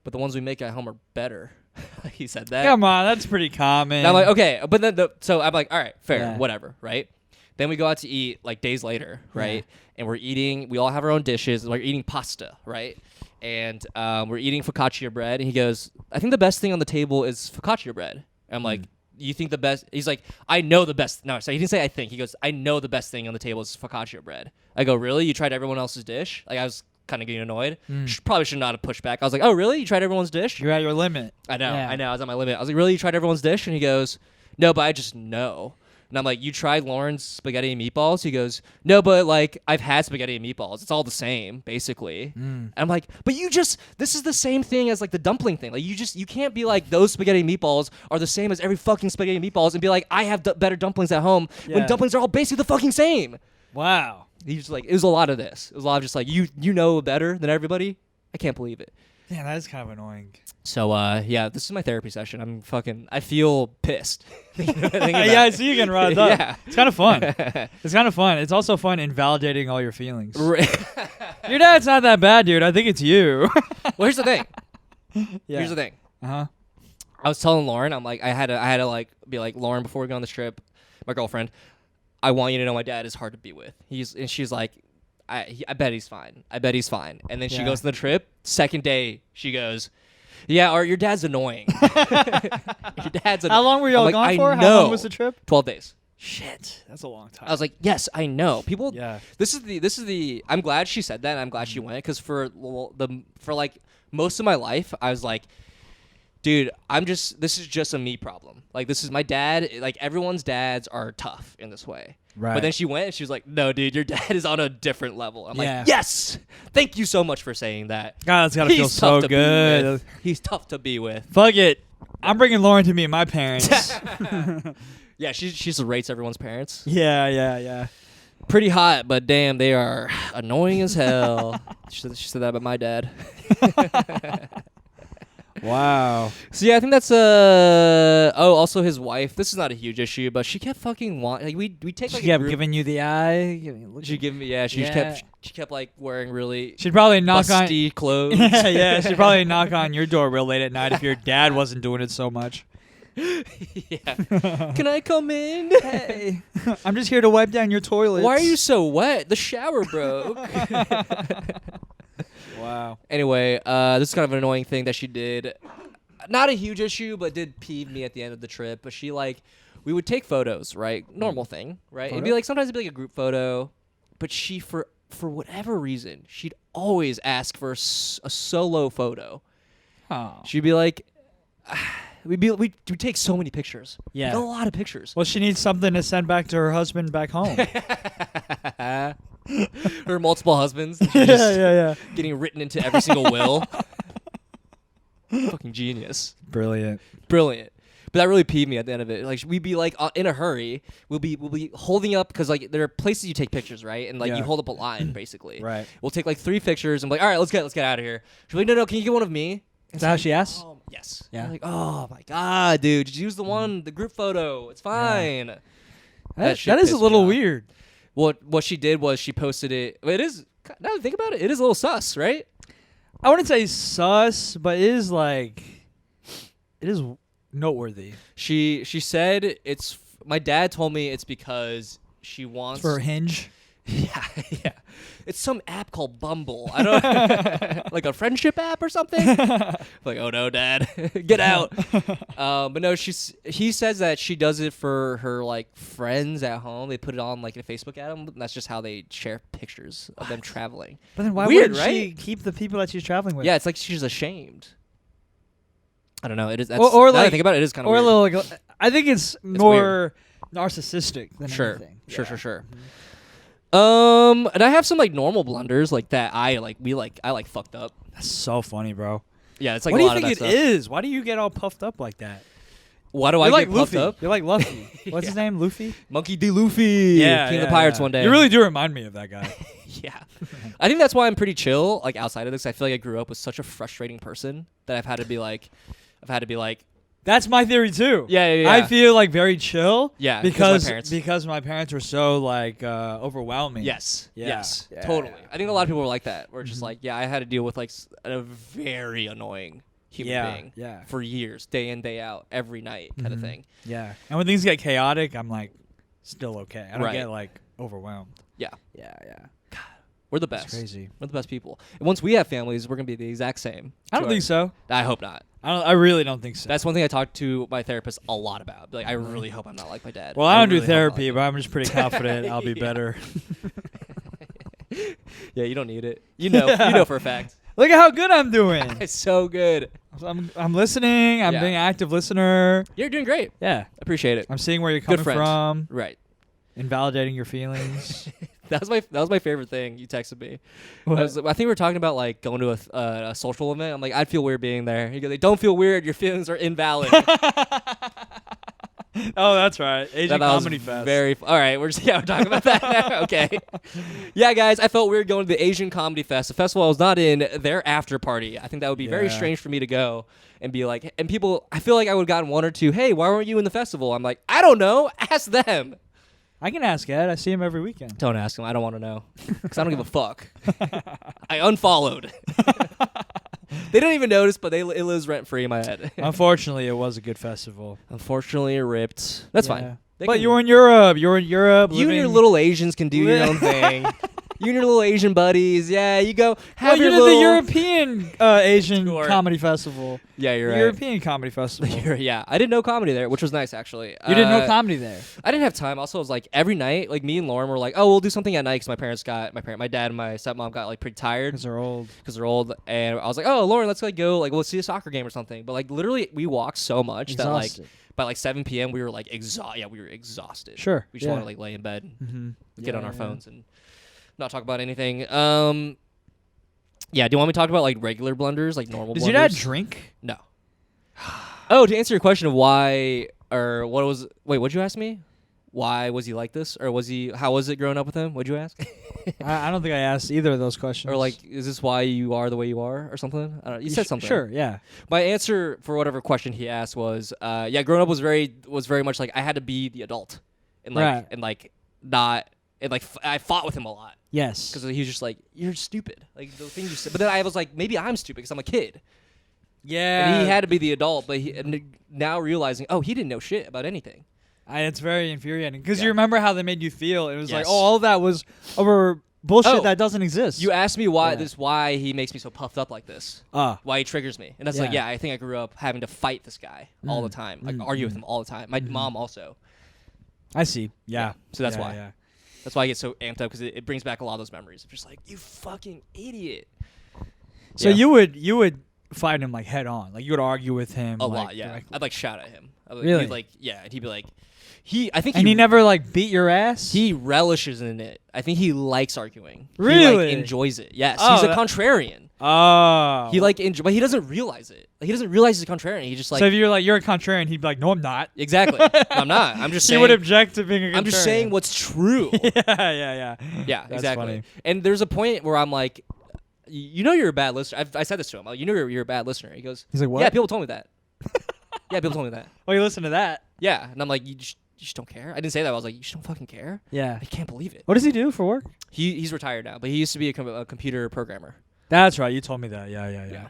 but the ones we make at home are better. He said that. Come on, that's pretty common. And I'm like, okay, but then so I'm like, all right, fair, Yeah. whatever, right? Then we go out to eat like days later, right? And we're eating. We all have our own dishes. We're eating pasta, right? And we're eating focaccia bread. And he goes, "I think the best thing on the table is focaccia bread." And I'm like, "You think the best?" He's like, "I know the best." No, so he didn't say I think. He goes, "I know the best thing on the table is focaccia bread." I go, "Really? You tried everyone else's dish?" Like I was kind of getting annoyed. Probably should not have pushed back. I was like, "Oh, really? You tried everyone's dish?" You're at your limit. I know. Yeah. I was at my limit. I was like, "Really? You tried everyone's dish?" And he goes, "No, but I just know." And I'm like, "You tried Lauren's spaghetti and meatballs?" He goes, "No, but like I've had spaghetti and meatballs. It's all the same, basically." And I'm like, "But this is the same thing as like the dumpling thing. Like you can't be like those spaghetti and meatballs are the same as every fucking spaghetti and meatballs and be like I have better dumplings at home when Yeah. dumplings are all basically the fucking same." Wow. He's just like, it was a lot of this. It was a lot of just like you know better than everybody. I can't believe it. Yeah, that is kind of annoying. So yeah, this is my therapy session. I feel pissed. Thinking about Yeah, I see you getting riled up. Yeah. It's kind of fun. It's kind of fun. It's also fun invalidating all your feelings. Well, Your dad's not that bad, dude. I think it's you. here's the thing. Yeah. Here's the thing. Uh-huh. I was telling Lauren, I'm like, I had to like be like, Lauren, before we go on this trip, my girlfriend, I want you to know my dad is hard to be with. And she's like, I bet he's fine. I bet he's fine. And then she goes on the trip. Second day, she goes, yeah, your dad's annoying. Your dad's How long were y'all gone for? How long was the trip? 12 days. Shit, that's a long time. I was like, yes, I know. People. Yeah. This is the. I'm glad she said that. And I'm glad she went because for like most of my life, I was like, dude, this is just a me problem. Like, this is my dad. Like, everyone's dads are tough in this way. Right. But then she went and she was like, no, dude, your dad is on a different level. I'm Yeah. like, yes. Thank you so much for saying that. God, it's got to feel so good. He's tough to be with. Fuck it. I'm bringing Lauren to meet my parents. Yeah, she rates everyone's parents. Yeah. Pretty hot, but damn, they are annoying as hell. She said that about my dad. Wow. So yeah, I think that's also his wife. This is not a huge issue, but she kept fucking like we take like She kept giving you the eye. She gave me she kept like wearing really She'd probably knock on busty clothes. yeah, she'd probably knock on your door real late at night if your dad wasn't doing it so much. Yeah. Can I come in? Hey, I'm just here to wipe down your toilet. Why are you so wet? The shower broke. Wow. Anyway, this is kind of an annoying thing that she did. Not a huge issue, but did peeve me at the end of the trip. But she we would take photos, right? Normal thing, right? Photo? It'd be like sometimes it'd be like a group photo, but she for whatever reason she'd always ask for a solo photo. Oh. She'd be like, we'd take so many pictures. Yeah. Like, a lot of pictures. Well, she needs something to send back to her husband back home. Her multiple husbands. Yeah. Getting written into every single will. Fucking genius. Brilliant. But that really peeved me at the end of it. Like, we'd be like in a hurry. We'll be holding up because like there are places you take pictures, right? And like you hold up a line basically. Right. We'll take like 3 pictures and be like, all right, let's get out of here. She's like, no, can you get one of me? Is that how she asked? Yes. Yeah. I'm like, oh my god, dude, just use the group photo. It's fine. That shit is a pissed little me off. weird. What she did was she posted it. It is, now that I think about it, it is a little sus, right? I wouldn't say sus, but it is noteworthy. She said it's. My dad told me it's because she wants For a hinge. Yeah. It's some app called Bumble. I don't like a friendship app or something. Like, oh no, Dad, get out. But no, he says that she does it for her like friends at home. They put it on like a Facebook ad, and that's just how they share pictures of them traveling. But then why Weird, wouldn't she keep the people that she's traveling with? Yeah, it's like she's ashamed. I don't know. It is. That's, or now that I like think about it, it is kind of or weird. a little. Like, I think it's more narcissistic than anything. Sure. And I have some like normal blunders like that. I fucked up. That's so funny, bro. Yeah, it's like What a do lot you think of that it stuff. is? Why do you get all puffed up like that? Why do I You're get like puffed Luffy. up? You're like Luffy. What's his name? Luffy? Monkey D. Luffy. Yeah, King of the Pirates one day. You really do remind me of that guy. Yeah. I think that's why I'm pretty chill, like outside of this. I feel like I grew up with such a frustrating person that I've had to be like, That's my theory too. Yeah. I feel like very chill. Yeah, because because my parents were so like overwhelming. Yes. Yeah. Yes. Yeah. Totally. I think a lot of people were like that. We're just like, yeah, I had to deal with like a very annoying human being. Yeah. For years, day in, day out, every night, kind of thing. Yeah. And when things get chaotic, I'm like, still okay. I don't Right. get like overwhelmed. Yeah. Yeah. We're the best. That's crazy. We're the best people. And once we have families, we're gonna be the exact same. I don't think so. I hope not. I really don't think so. That's one thing I talk to my therapist a lot about. Like, I really hope I'm not like my dad. Well, I don't really do hope I'm not therapy, like but I'm just pretty confident I'll be Yeah. better. Yeah, you don't need it. You know for a fact. Look at how good I'm doing. It's so good. I'm listening. I'm Yeah. being an active listener. You're doing great. Yeah. Appreciate it. I'm seeing where you're Good coming friend. from, Right. invalidating your feelings. That was my favorite thing. You texted me. What? I think we were talking about like going to a social event. I'm like, I'd feel weird being there. He goes, like, don't feel weird. Your feelings are invalid. Oh, that's right. Asian That was Comedy Fest. All right, we're talking about that now. Okay. Yeah, guys, I felt weird going to the Asian Comedy Fest, a festival I was not in, their after party. I think that would be very Yeah. strange for me to go and be like, and people, I feel like I would have gotten one or two, hey, why weren't you in the festival? I'm like, I don't know. Ask them. I can ask Ed. I see him every weekend. Don't ask them. I don't want to know because I don't give a fuck. I unfollowed. They don't even notice, but it lives rent free in my head. Unfortunately, it was a good festival. Unfortunately, it ripped. That's Yeah. fine. But you were in Europe. You were in Europe. You and your little Asians can do your own thing. You and your little Asian buddies. Yeah, you go have your you little... did the European Asian Sure. comedy festival. Yeah, you're The right. European comedy festival. Yeah, I didn't know comedy there, which was nice, actually. You didn't know comedy there. I didn't have time. Also, it was like every night, like me and Lauren were like, oh, we'll do something at night because my dad and my stepmom got like pretty tired. Because they're old. And I was like, oh, Lauren, let's like go, like we'll see a soccer game or something. But like literally, we walked so much Exhausted. that like by like 7 p.m. we were like we were exhausted. Sure. We just want to like lay in bed, get on our phones, and not talk about anything. Yeah. Do you want me to talk about like regular blunders, like normal? Does blunders? your dad drink? No. Oh, to answer your question of why or what was? Wait, what'd you ask me? Why was he like this, or was he? How was it growing up with him? What'd you ask? I don't think I asked either of those questions. Or like, is this why you are the way you are, or something? I don't know. You said something. Sure, yeah. My answer for whatever question he asked was, yeah, growing up was very much like I had to be the adult, and like Right. and like not and like I fought with him a lot Yes. because he was just like, you're stupid, like the things you said. But then I was like, maybe I'm stupid because I'm a kid. Yeah. And he had to be the adult, but and now realizing, oh, he didn't know shit about anything. It's very infuriating because Yeah. you remember how they made you feel. It was like, Yes. oh, all that was over bullshit Oh. that doesn't exist. You asked me why Yeah. why he makes me so puffed up like this. Why he triggers me. And that's like, Yeah. yeah, I think I grew up having to fight this guy all the time. Like argue with him all the time. My mom also. I see. Yeah. So that's Yeah, why. yeah. That's why I get so amped up because it brings back a lot of those memories of just like, you fucking idiot. So Yeah. you would fight him like head on. Like you would argue with him A like, lot, yeah. directly. I'd like shout at him. Really? He'd like, yeah, and he'd be like, I think And he never like beat your ass? he relishes in it. I think he likes arguing. He Really? like enjoys it. Yes, Oh, he's a that- contrarian. Oh. He like but he doesn't realize it. Like, he doesn't realize he's a contrarian. He just like so if you're like, you're a contrarian, he'd be like, no, I'm not. exactly. I'm not. I'm just He saying. would object to being a contrarian. I'm just saying what's true. yeah. Yeah, That's exactly. funny. And there's a point where I'm like, you know, you're a bad listener. I said this to him. You know, you're a bad listener. He goes, He's like, what? Yeah, people told me that. Yeah, people told me that. Oh, you listen to that? Yeah, and I'm like, you just don't care. I didn't say that. I was like, you just don't fucking care. Yeah. I can't believe it. What does he do for work? He's retired now, but he used to be a computer programmer. That's right. You told me that. Yeah. Yeah.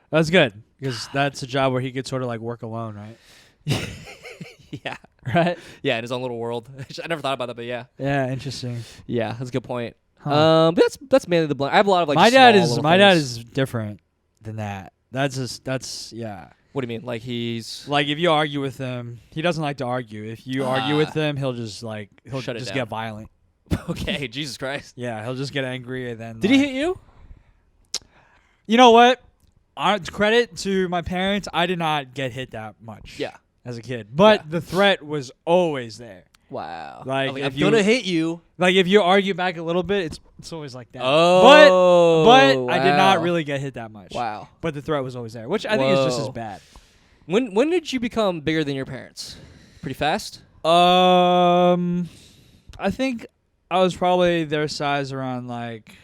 That's good because that's a job where he could sort of like work alone, right? Yeah. Right. Yeah, in his own little world. I never thought about that, but yeah. Yeah. Interesting. Yeah, that's a good point. Huh. But that's mainly the blunder. I have a lot of like my small dad is little my dad things. is different than that. That's yeah. What do you mean? Like he's Like if you argue with him, he doesn't like to argue. If you argue with him, he'll just Shut it just down. get violent. okay. Jesus Christ. Yeah, he'll just get angry and then. Did he hit you? You know what? Credit to my parents. I did not get hit that much. Yeah. As a kid, but Yeah. the threat was always there. Wow. Like, I'm if gonna hit you. Like if you argue back a little bit, it's always like that. Oh. But I did not wow. really get hit that much. Wow. But the threat was always there, which I think is just as Whoa. bad. When did you become bigger than your parents? Pretty fast. I think I was probably their size around like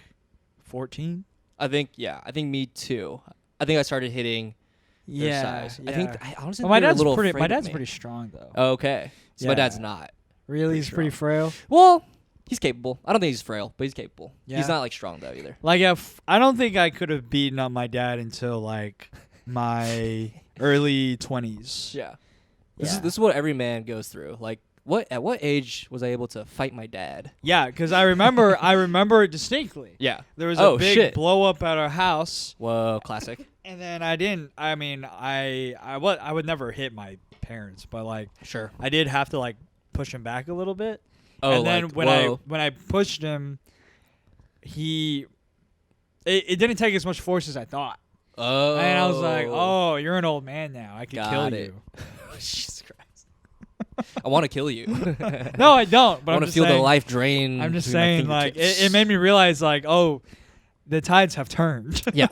14. I think me too. I think I started hitting their Yeah, size. yeah. I think I honestly Well, my think they were a dad's little pretty. afraid My of dad's me. pretty strong though. Okay. So my Yeah. dad's not. Really, he's pretty frail. Well, he's capable. I don't think he's frail, but he's capable. Yeah. He's not like strong though either. Like if I don't think I could have beaten up my dad until like my early 20s. Yeah. Yeah. This is what every man goes through. Like at what age was I able to fight my dad? Yeah, because I remember it distinctly. Yeah. There was Oh, a big shit. blow up at our house, Whoa, classic. and then I didn't. I mean, I would never hit my parents, but like Sure. I did have to like push him back a little bit. Oh, and then like, when whoa. I pushed him, it didn't take as much force as I thought. Oh. And I was like, oh, you're an old man now. I can Got kill it. you. Jesus Christ. I want to kill you. No, I don't. But I I'm want to just feel saying, the life drain. I'm just between my saying, like, fingertips. it made me realize, like, oh, the tides have turned. Yeah.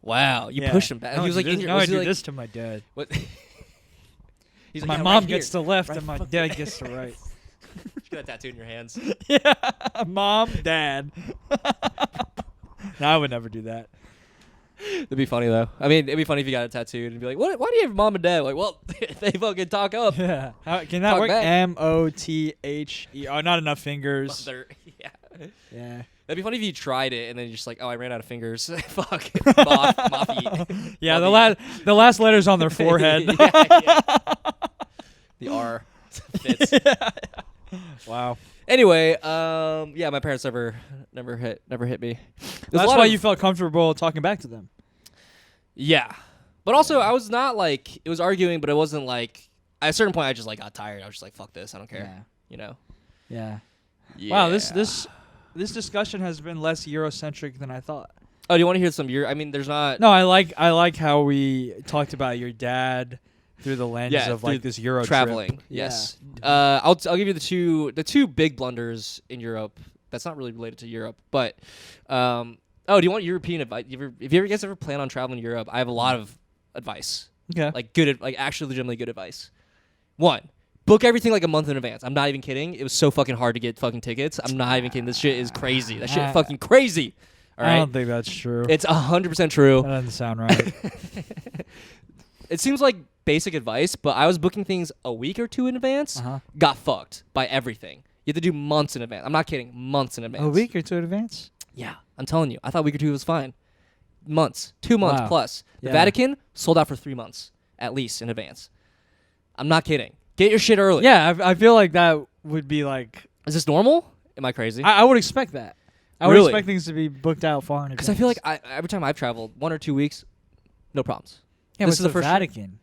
Wow, you Yeah. pushed him back. Now He was I like, do in this, your, now I was he do like, this to my dad. what? He's like, My yeah, mom right gets here. to left Right and my fucking dad there. gets to right. You got that tattoo in your hands. Yeah, mom, dad. No, I would never do that. It'd be funny though. I mean, it'd be funny if you got a tattooed and be like, "What? Why do you have mom and dad?" Like, well, they fucking talk up. Yeah, can that Talk work? back. MOTHE. Oh, not enough fingers. Yeah. Yeah. That'd be funny if you tried it and then you're just like, "Oh, I ran out of fingers." Fuck. Yeah, Moffy. the last letters on their forehead. yeah. The R. fits. Wow. Anyway, yeah, my parents never hit me. That's why you felt comfortable talking back to them. Yeah, but also I was not like it was arguing, but it wasn't like at a certain point I just like got tired. I was just like, fuck this, I don't care. Yeah. You know. Yeah. Yeah. Wow. This discussion has been less Eurocentric than I thought. Oh, do you want to hear some I mean, there's not. No, I like how we talked about your dad through the lens of like through this Euro traveling. trip. Yes. I'll give you the two big blunders in Europe. That's not really related to Europe, but do you want European advice? If you guys ever plan on traveling to Europe, I have a lot of advice. Okay. Like good, like actually legitimately good advice. One, book everything like a month in advance. I'm not even kidding. It was so fucking hard to get fucking tickets. I'm not even kidding. This shit is crazy. That shit fucking crazy. All right. I don't think that's true. It's 100% true. That doesn't sound right. It seems like basic advice, but I was booking things a week or two in advance. Got fucked by everything. You have to do months in advance. I'm not kidding. Months in advance. A week or two in advance? Yeah, I'm telling you. I thought a week or two was fine. Months. 2 months plus. The Yeah. Vatican sold out for 3 months at least in advance. I'm not kidding. Get your shit early. Yeah, I feel like that would be like... Is this normal? Am I crazy? I would expect that. I would Really? expect things to be booked out far in advance. Because I feel like every time I've traveled, 1 or 2 weeks, no problems. Yeah, this but is the the first Vatican.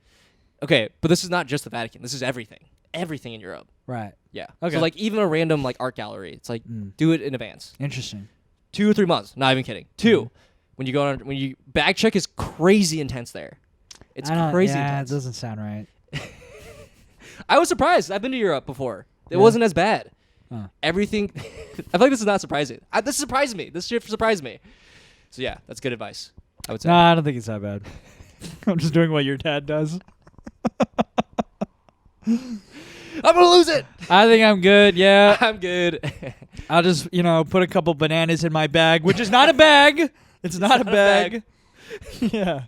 Okay, but this is not just the Vatican. This is everything. Everything in Europe. Right. Yeah. Okay. So like even a random like art gallery, it's like do it in advance. Interesting. 2 or 3 months. Not even kidding. 2. When you bag check is crazy intense there. It's crazy intense. It doesn't sound right. I was surprised. I've been to Europe before. It wasn't as bad. Everything. I feel like this is not surprising. This surprised me. This shit surprised me. So yeah, that's good advice. I would say. No, I don't think it's that bad. I'm just doing what your dad does. I'm gonna lose it. I think I'm good. Yeah. I'm good. I'll just, put a couple bananas in my bag, which is not a bag. It's not a bag. Yeah.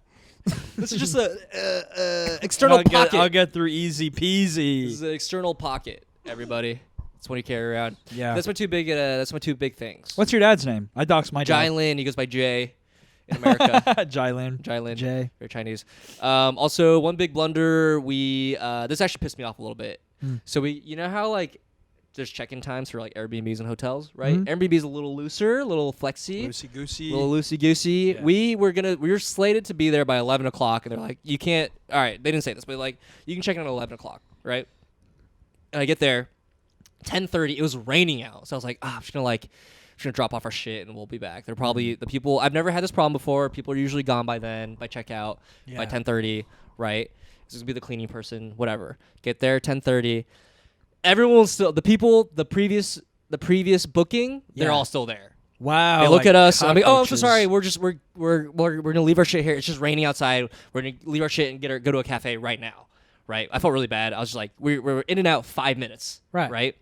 This is just a external pocket. I'll get through easy peasy. This is an external pocket, everybody. That's what you carry around. Yeah. That's my two big. That's my two big things. What's your dad's name? I doxed my dad. Jylin. He goes by Jay in America. Jylin. Jay. Very Chinese. Also, one big blunder. This actually pissed me off a little bit. So you know how like there's check-in times for like Airbnbs and hotels, right? Airbnb is a little looser, a little flexy, Loosey-goosey. Yeah. We were slated to be there by 11 o'clock, and they're like, you can't. All right, they didn't say this, but like you can check in at 11 o'clock, right? And I get there, 10:30. It was raining out, so I was like, I'm just gonna drop off our shit and we'll be back. They're probably the people. I've never had this problem before. People are usually gone by then, by checkout, by 10:30, right? This is gonna be the cleaning person, whatever. Get there 10:30. Everyone's still the previous booking. They're all still there. Wow. They look at us. And I'm like, oh, I'm so cockroaches. sorry. We're gonna leave our shit here. It's just raining outside. We're gonna leave our shit and go to a cafe right now. Right? I felt really bad. I was just like, we're in and out 5 minutes. Right?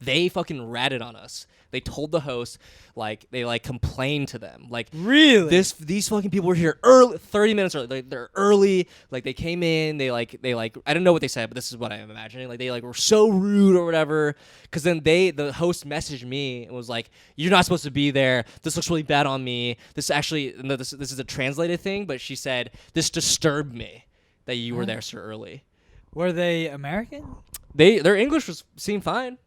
They fucking ratted on us. They told the host, like, they like complained to them, like, really, these fucking people were here early, 30 minutes early. They're early, like they came in, they like I don't know what they said, but this is what I'm imagining. Like they like were so rude or whatever. Because then the host messaged me and was like, "You're not supposed to be there. This looks really bad on me. This actually, no, this is a translated thing, but she said this disturbed me that you were there so early." Were they American? Their English seemed fine.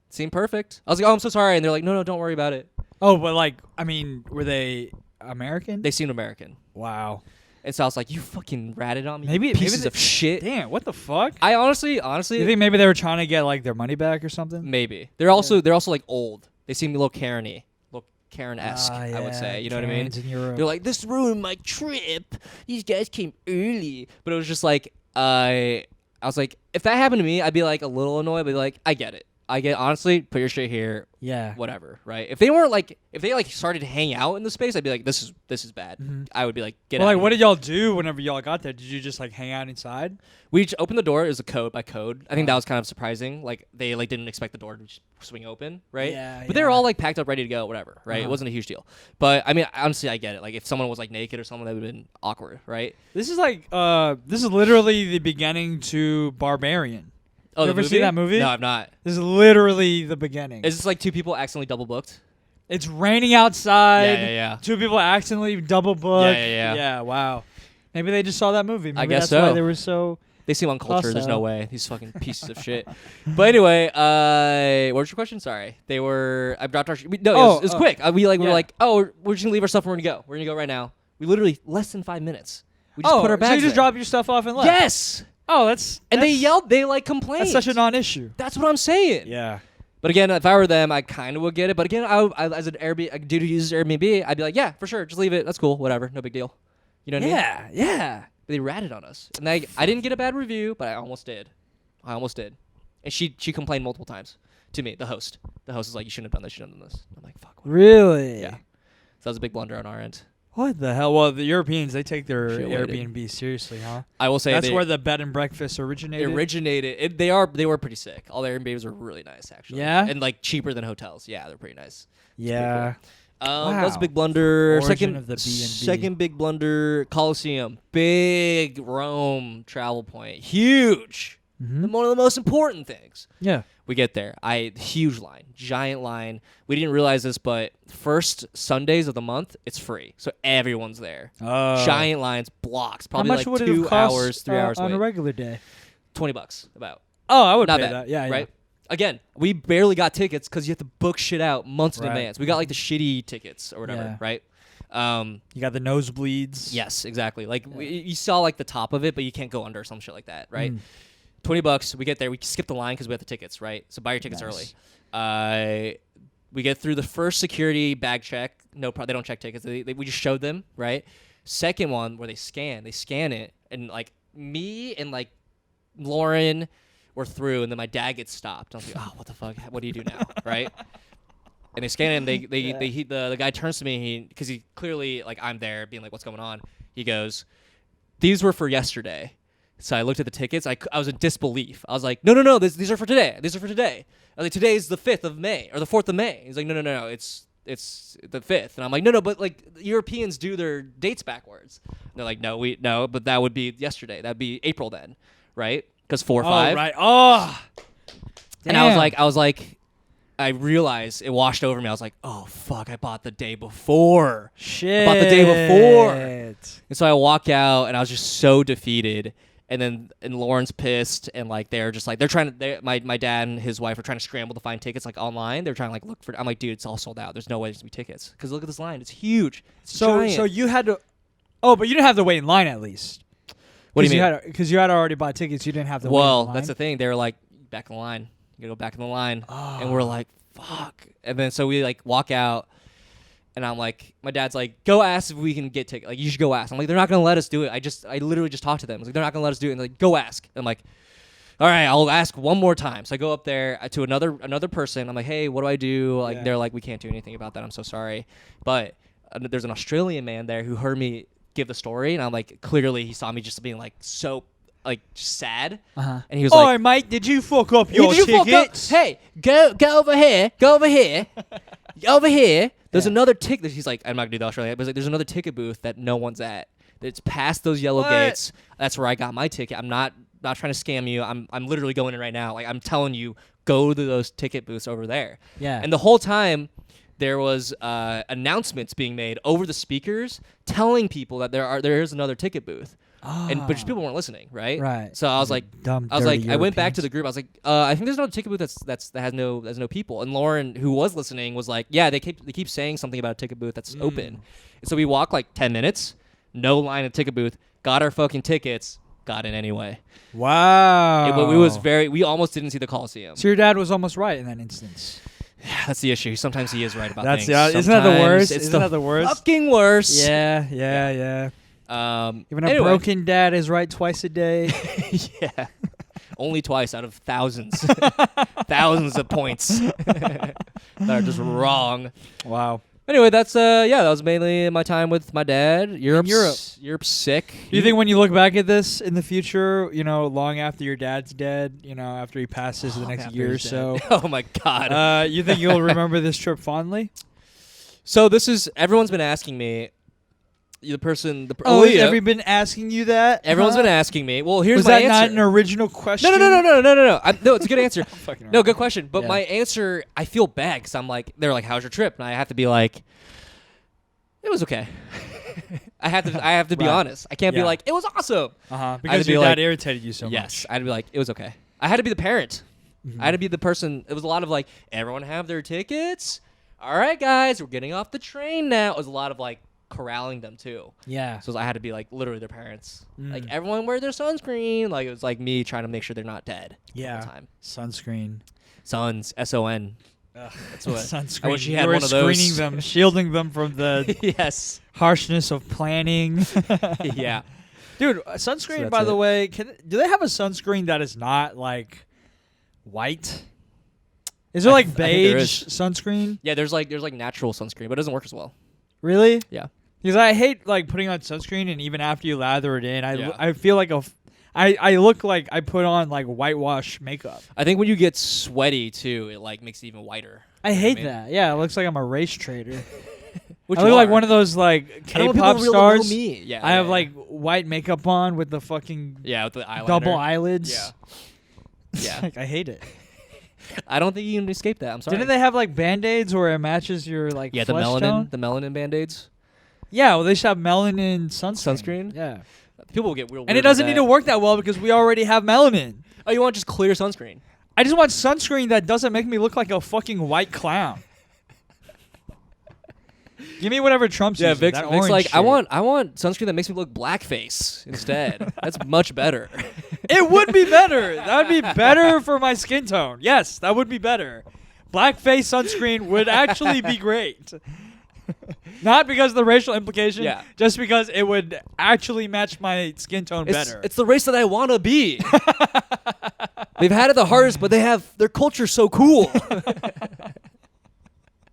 Seemed perfect. I was like, oh, I'm so sorry. And they're like, no, don't worry about it. Oh, but like, I mean, were they American? They seemed American. Wow. And so I was like, you fucking ratted on me, maybe pieces of shit. Damn, what the fuck? I honestly. You think maybe they were trying to get like their money back or something? Maybe. They're also like old. They seem a little Karen-y. A little Karen-esque, I would say. You know what I mean? They're like, this ruined my trip. These guys came early. But it was just like, I was like, if that happened to me, I'd be like a little annoyed. I'd be like, I get it. Honestly, put your shit here. Yeah. Whatever, right? If they started to hang out in the space, I'd be like, this is bad. I would be like, get out. Well, like, what did y'all do whenever y'all got there? Did you just like hang out inside? We just opened the door. It was a code by code. I think that was kind of surprising. Like they like didn't expect the door to just swing open, right? Yeah. But they were all like packed up, ready to go, whatever, right? It wasn't a huge deal. But I mean, honestly, I get it. Like if someone was like naked or something, that would have been awkward, right? This is literally the beginning to Barbarian. Oh, you ever see that movie? No, I've not. This is literally the beginning. Is this like two people accidentally double booked? It's raining outside. Yeah. Two people accidentally double booked. Yeah. Yeah, wow. Maybe they just saw that movie. Maybe I guess that's why so. they were so They seem uncultured. There's no Also. way. These fucking pieces of shit. But anyway, what was your question? Sorry. They were. I dropped our. No, it was quick. We were like, oh, we're just gonna leave our stuff. And we're gonna go. We're gonna go right now. We literally less than 5 minutes. We just put our bags. So you just there. drop your stuff off and left? Yes. Oh, that's they yelled. They like complained. That's such a non-issue. That's what I'm saying. Yeah. But again, if I were them, I kind of would get it. But again, I as an Airbnb, a dude who uses Airbnb, I'd be like, yeah, for sure, just leave it. That's cool. Whatever. No big deal. You know what I mean? Yeah. But they ratted on us, and I didn't get a bad review, but I almost did. And she complained multiple times to me, the host. The host was like, you shouldn't have done this. You shouldn't have done this. I'm like, fuck. Whatever. Really? Yeah. So that was a big blunder on our end. What the hell? Well, the Europeans, they take their Shit-waited. Airbnb seriously, huh? I will say that's where the bed and breakfast originated. They were pretty sick. All the Airbnbs were really nice, actually. Yeah? And like cheaper than hotels. Yeah, they're pretty nice. Yeah. That was a big blunder. Origin of the B&B. Second big blunder, Colosseum. Big Rome travel point. Huge. One of the most important things. Yeah. We get there. Huge line. Giant line. We didn't realize this, but first Sundays of the month, it's free. So everyone's there. Giant lines, blocks. Probably How much like would it 2 have cost, hours, 3 hours on wait. a regular day? $20 about. Oh, I would Not pay bad. that. Yeah, right? Again, we barely got tickets because you have to book shit out months in Right. advance. We got like the shitty tickets or whatever, Yeah. right? You got the nosebleeds. Yes, exactly. Like you saw like the top of it, but you can't go under some shit like that, right? $20. We get there. We skip the line because we have the tickets, right? So buy your tickets early. We get through the first security bag check. No, they don't check tickets. We just showed them, right? Second one where they scan it, and like me and like Lauren were through, and then my dad gets stopped. I was like, oh, what the fuck? What do you do now, right? And they scan it, and the guy turns to me, because he clearly, like, I'm there being like, what's going on? He goes, these were for yesterday. So I looked at the tickets. I was in disbelief. I was like, no, these are for today. These are for today. I was like, today's the 5th of May, or the 4th of May. He's like, no, it's the 5th. And I'm like, no, but like Europeans do their dates backwards. And they're like, no, but that would be yesterday. That'd be April then, right? Because 4 or 5. Oh, right. Oh. And I was like, I realized it washed over me. I was like, oh fuck, I bought the day before. Shit. I bought the day before. And so I walk out, and I was just so defeated. And Lauren's pissed, and like they're trying to. My dad and his wife are trying to scramble to find tickets like online. They're trying to like look for. I'm like, dude, it's all sold out. There's no way there's gonna be tickets because look at this line. It's huge. It's giant. So you had to. Oh, but you didn't have to wait in line at least. What do you mean? Because you had already bought tickets. You didn't have to wait in Well, line. that's the thing. They were like, back in the line. You gotta go back in the line. And we're like, fuck. And then so we like walk out, and I'm like, my dad's like, go ask if we can get tickets. Like, you should go ask. I'm like, they're not gonna let us do it. I literally just talked to them. I was like, they're not gonna let us do it. And they're like, go ask. And I'm like, all right, I'll ask one more time. So I go up there to another person. I'm like, hey, what do I do? Like, they're like, we can't do anything about that. I'm so sorry. But there's an Australian man there who heard me give the story, and I'm like, clearly he saw me just being like so like just sad, and he was like, "Oi, mate, did you fuck up your tickets? Hey, go over here, go over here, over here. There's another ticket." He's like, "I'm not gonna do the Australian," but he's like, "There's another ticket booth that no one's at. It's past those yellow gates. That's where I got my ticket. I'm not trying to scam you. I'm literally going in right now. Like, I'm telling you, go to those ticket booths over there." Yeah. And the whole time, there was announcements being made over the speakers telling people that there is another ticket booth. But just people weren't listening, right? Right. So I was like, I went back to the group. I was like, I think there's another ticket booth that has no people. And Lauren, who was listening, was like, yeah, they keep saying something about a ticket booth that's open. And so we walked like 10 minutes, no line at ticket booth, got our fucking tickets, got in anyway. Wow. We almost didn't see the Coliseum. So your dad was almost right in that instance. Yeah, that's the issue. Sometimes he is right about things. Isn't that the worst? Isn't that the worst? Fucking worst. Yeah. Even a anyway. broken dad is right twice a day. Yeah. Only twice out of thousands. Thousands of points that are just wrong. Wow. Anyway, that was mainly my time with my dad. Europe's sick. Do you think when you look back at this in the future, long after your dad's dead, after he passes the next year or so, oh my God, you think you'll remember this trip fondly? So everyone's been asking me. Has everybody been asking you that? Everyone's been asking me. Well, here's Was my that answer. not an original question? No. No, it's a good answer. No, good question. But my answer, I feel bad because they're like, how's your trip? And I have to be like, it was okay. I have to be Right. honest. I can't be Yeah. like, it was awesome. Because be your like- dad irritated you so Yes, much. I'd be like, it was okay. I had to be the parent. Mhm. I had to be the person. It was a lot of like, everyone have their tickets. All right, guys, we're getting off the train now. It was a lot of like corralling them too. Yeah. So I had to be like literally their parents. Like Mm. everyone wear their sunscreen. Like it was like me trying to make sure they're not dead. Yeah. All the time. Sunscreen. Sons, SON. That's what- sunscreen. I wish you You had were one of those. screening them, shielding them from the Yes. harshness of planning. Yeah. Dude, sunscreen, that's by the it. way, do they have a sunscreen that is not like white? Is there I like think there beige is. sunscreen? Yeah, there's like natural sunscreen, but it doesn't work as well. Really? Yeah. Because I hate like putting on sunscreen, and even after you lather it in, Yeah. I feel like I look like I put on like whitewash makeup. I think when you get sweaty too, it like makes it even whiter. I hate mean? that. Yeah, it looks like I'm a race trader. Which I look like one of those like I don't want K-pop people to know stars. me. Yeah. I have yeah, like white makeup on with the fucking yeah, with the eyeliner. double eyelids. Yeah. Yeah. Like I hate it. I don't think you can escape that. I'm sorry. Didn't they have like band-aids where it matches your like Yeah, the flesh tone? melanin band-aids. Yeah, well they should have melanin sunscreen. Sunscreen? Yeah. People will get real. And weird it doesn't with need to that. work that well because we already have melanin. Oh, you want just clear sunscreen? I just want sunscreen that doesn't make me look like a fucking white clown. Give me whatever Trump's using. Vic's that orange like, shit. I want sunscreen that makes me look blackface instead. That's much better. It would be better. That would be better for my skin tone. Yes, that would be better. Blackface sunscreen would actually be great. Not because of the racial implication, Yeah. just because it would actually match my skin tone better. It's the race that I want to be. They've had it the hardest, but they have their culture so cool.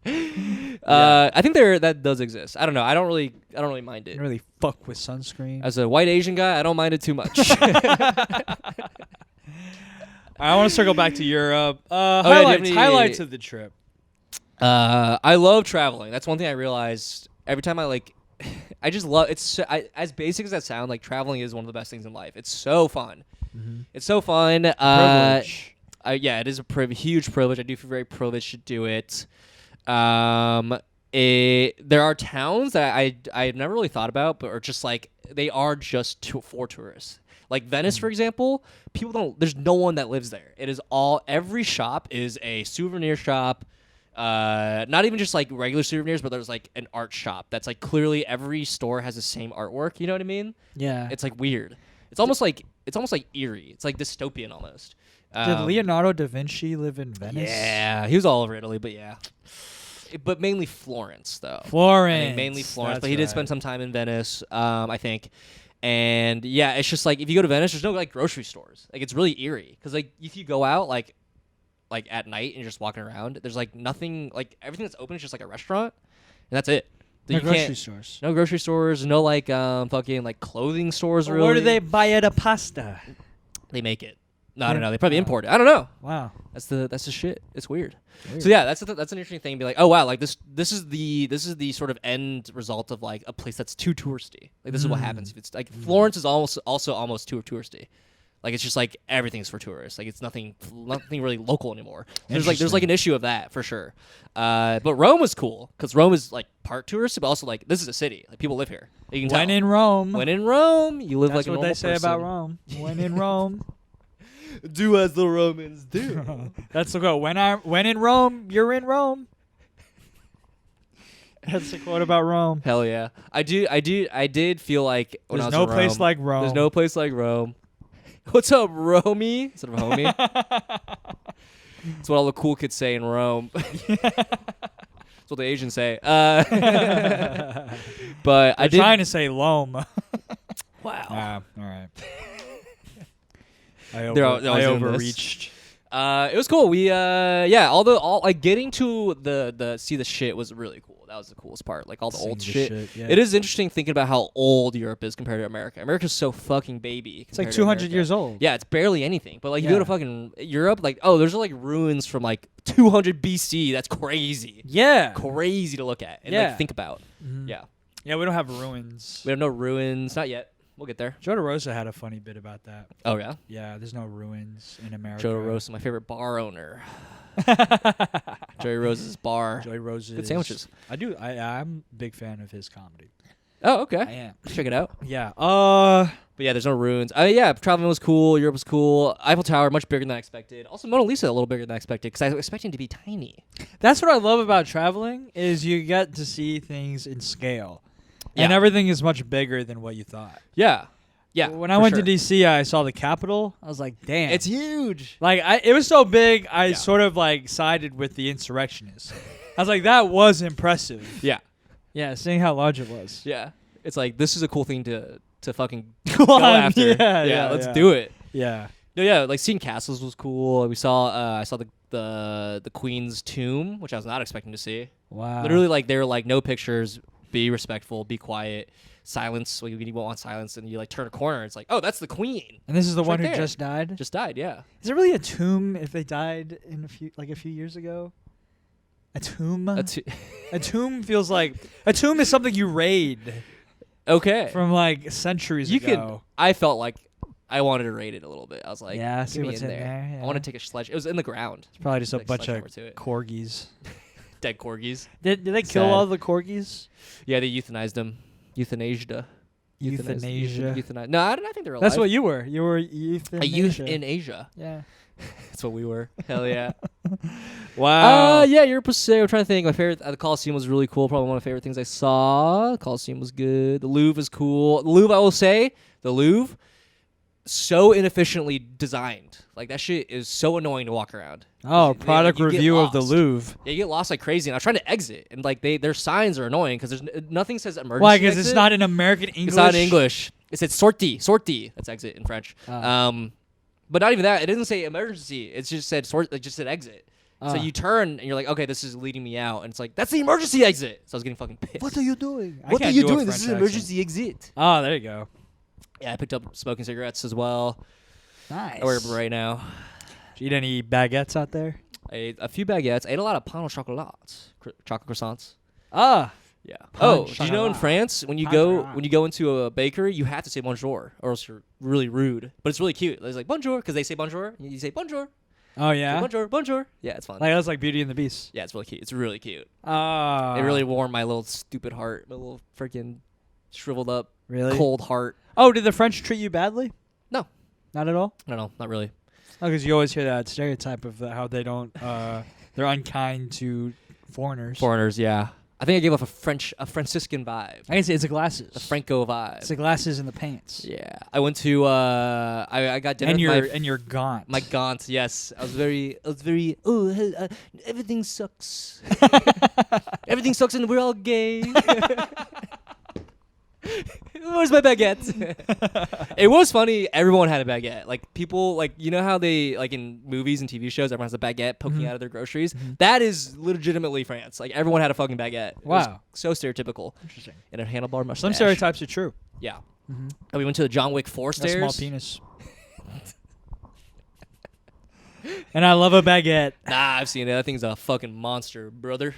I think that does exist. I don't know. I don't really mind I it. don't really fuck with sunscreen. As a white Asian guy, I don't mind it too much. I want to circle back to Europe. do you have any- Highlights of the trip. I love traveling. That's one thing I realized every time I like. I just love it's as basic as that sounds. Like traveling is one of the best things in life. It's so fun. It's so fun. Privilege. Yeah, it is a huge privilege. I do feel very privileged to do it. There are towns that I've never really thought about, but are just like they are just for tourists. Like Venice, for example, there's no one that lives there. It is every shop is a souvenir shop. Not even just like regular souvenirs, but there's like an art shop that's like clearly every store has the same artwork. You know what I mean? Yeah. It's like weird. It's almost like eerie. It's like dystopian almost. Did Leonardo da Vinci live in Venice? Yeah, he was all over Italy, but yeah. But mainly Florence, though. Florence. I think mainly Florence, That's but he did right. spend some time in Venice, I think. And yeah, it's just like if you go to Venice, there's no like grocery stores. Like it's really eerie because like if you go out like at night and you're just walking around, there's like nothing. Like everything that's open is just like a restaurant, and that's it. No You grocery can't- stores. No grocery stores. No like fucking like clothing stores. Well, Really, where do they buy the pasta? They make it. No, I don't know. They probably import it. I don't know. Wow. That's the shit. It's weird. Weird. So yeah, that's an interesting thing. Be like, oh wow, like this is the sort of end result of like a place that's too touristy. Like this is what happens if it's like Florence is also almost too touristy. Like it's just like everything's for tourists. Like it's nothing really local anymore. There's like an issue of that for sure. But Rome was cool because Rome is like part touristy, but also like this is a city. Like people live here. You can tell. When in Rome. When in Rome, you live That's like a what normal they say person. about Rome. When in Rome. Do as the Romans do. That's the quote. When in Rome, you're in Rome. That's the quote about Rome. Hell yeah. I did feel like when I There's was no in place Rome, like Rome. There's no place like Rome. What's up, Romie? Instead of homie. That's what all the cool kids say in Rome. That's what the Asians say. But I I'm did. trying to say Loam. Wow. All right. They're always I doing this. overreached. It was cool. We all like getting to the see the shit was really cool. That was the coolest part. Like all the Seeing old the shit. shit, yeah. It is interesting thinking about how old Europe is compared to America. America's so fucking baby. It's like compared to 200 America. years old. Yeah, it's barely anything. But like you go Yeah. to fucking Europe, like there's like ruins from like 200 BC. That's crazy. Yeah. Crazy to look at and Yeah. like think about. Mhm. Yeah, Yeah, we don't have ruins. we have no ruins. Not yet. We'll get there. Joe DeRosa had a funny bit about that. Oh yeah, Yeah, there's no ruins in America. Joe Rosa, my favorite bar owner. Joey Rose's bar. Joey Rose's Good sandwiches. I'm a big fan of his comedy. Oh, okay. I am. Check it out. Yeah. But yeah, there's no ruins. Yeah, traveling was cool. Europe was cool. Eiffel Tower, much bigger than I expected. Also, Mona Lisa, a little bigger than I expected because I was expecting it to be tiny. That's what I love about traveling is you get to see things in scale. Yeah. And everything is much bigger than what you thought. Yeah. Yeah. When I went to DC, I saw the Capitol. I was like, damn. It's huge. Like, it was so big, I sort of, like, sided with the insurrectionists. I was like, that was impressive. Yeah. Yeah, seeing how large it was. Yeah. It's like, this is a cool thing to fucking Go go on, after. yeah, let's yeah. do it. Yeah. No, yeah, like seeing castles was cool. We saw, I saw the Queen's tomb, which I was not expecting to see. Wow. Literally, like they were like, no pictures, be respectful, be quiet, silence. Well, you won't want silence, and you like turn a corner. It's like, oh, that's the Queen. And this is the It's one right who there. just died? Just died. Yeah. Is there really a tomb if they died in a few years ago? A tomb? A tomb feels like a tomb is something you raid Okay. from like centuries ago. I felt like I wanted to rate it a little bit. I was like, Yeah, give see me what's in there, yeah. I want to take a sledge. It was in the ground. It's probably just a Like bunch of sledgehammer to it. corgis. Dead corgis. Did they kill Sad. all the corgis? Yeah, they euthanized them. Euthanasia. Euthanasia. No, I think they're alive. That's what you were. You were euthanasia. A youth in Asia. Yeah. That's what we were. Hell yeah. Wow. Yeah, Europe was sick. I'm trying to think. My favorite, the Colosseum was really cool. Probably one of my favorite things I saw. The Colosseum was good. The Louvre is cool. The Louvre, I will say, so inefficiently designed. Like, that shit is so annoying to walk around. Oh, product you get review of the lost. Louvre. Yeah, you get lost like crazy. And I was trying to exit, and like their signs are annoying because there's nothing says emergency. Why? Because exit. it's not in American English. It's not in English. It said sortie. That's exit in French. Oh. But not even that. It doesn't say emergency. It just said It just said exit. So you turn and you're like, okay, this is leading me out, and it's like that's the emergency exit. So I was getting fucking pissed. What are you doing? What are you doing? This is an emergency exit. Oh, there you go. Yeah, I picked up smoking cigarettes as well. Nice. I wear them right now. Did you eat any baguettes out there? I ate a few baguettes. I ate a lot of pain au chocolat, chocolate croissants. Ah. Yeah. Pain Oh, do you know in chocolat. France when you Pain go into a bakery, you have to say bonjour, or else you're really rude. But it's really cute. It's like bonjour because they say bonjour. And you say bonjour. Oh Say, yeah. bonjour. Yeah, it's fun. Like that's like Beauty and the Beast. Yeah, it's really cute. It's really cute. Ah. It really warmed my little stupid heart, my little freaking shriveled up, Really cold heart. Oh, did the French treat you badly? No, Not at all. no, not really. Oh, because you always hear that stereotype of how they don't. They're unkind to foreigners. Foreigners, yeah. I think I gave off a Franciscan vibe, I can say it's the glasses. a Franco vibe. It's the glasses and the pants. Yeah, I went to I got dinner And with your gaunt. my gaunt. Yes, I was very everything sucks. Everything sucks and we're all gay. Where's my baguette? It was funny. Everyone had a baguette. Like people, like you know how they like in movies and TV shows, everyone has a baguette poking out of their groceries. That is legitimately France. Like everyone had a fucking baguette. It was Wow. so stereotypical. Interesting. And a handlebar mustache. Some stereotypes are true. Yeah. And we went to the John Wick 4 A stairs. small penis. And I love a baguette. Nah, I've seen it. That thing's a fucking monster, brother.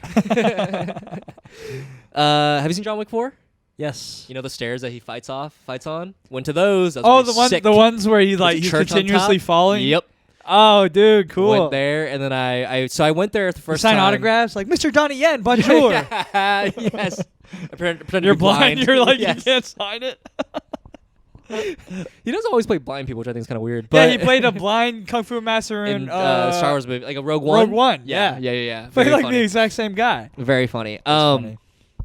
Have you seen John Wick 4? Yes. You know the stairs that he fights on? Went to those. That Oh, was pretty sick. the ones where he's With the he's church on continuously top? falling. Yep. Oh, dude, cool. Went there, and then I went there the You first sign time. autographs like Mr. Donnie Yen, bonjour. Yes. I pretend to You're be blind. You're like Yes. you can't sign it. He does always play blind people, which I think is kind of weird. Yeah, But he played a blind kung fu master in in Star Wars movie, like a Rogue One. Rogue One. Yeah. Played Very like funny. the exact same guy. Very funny. funny.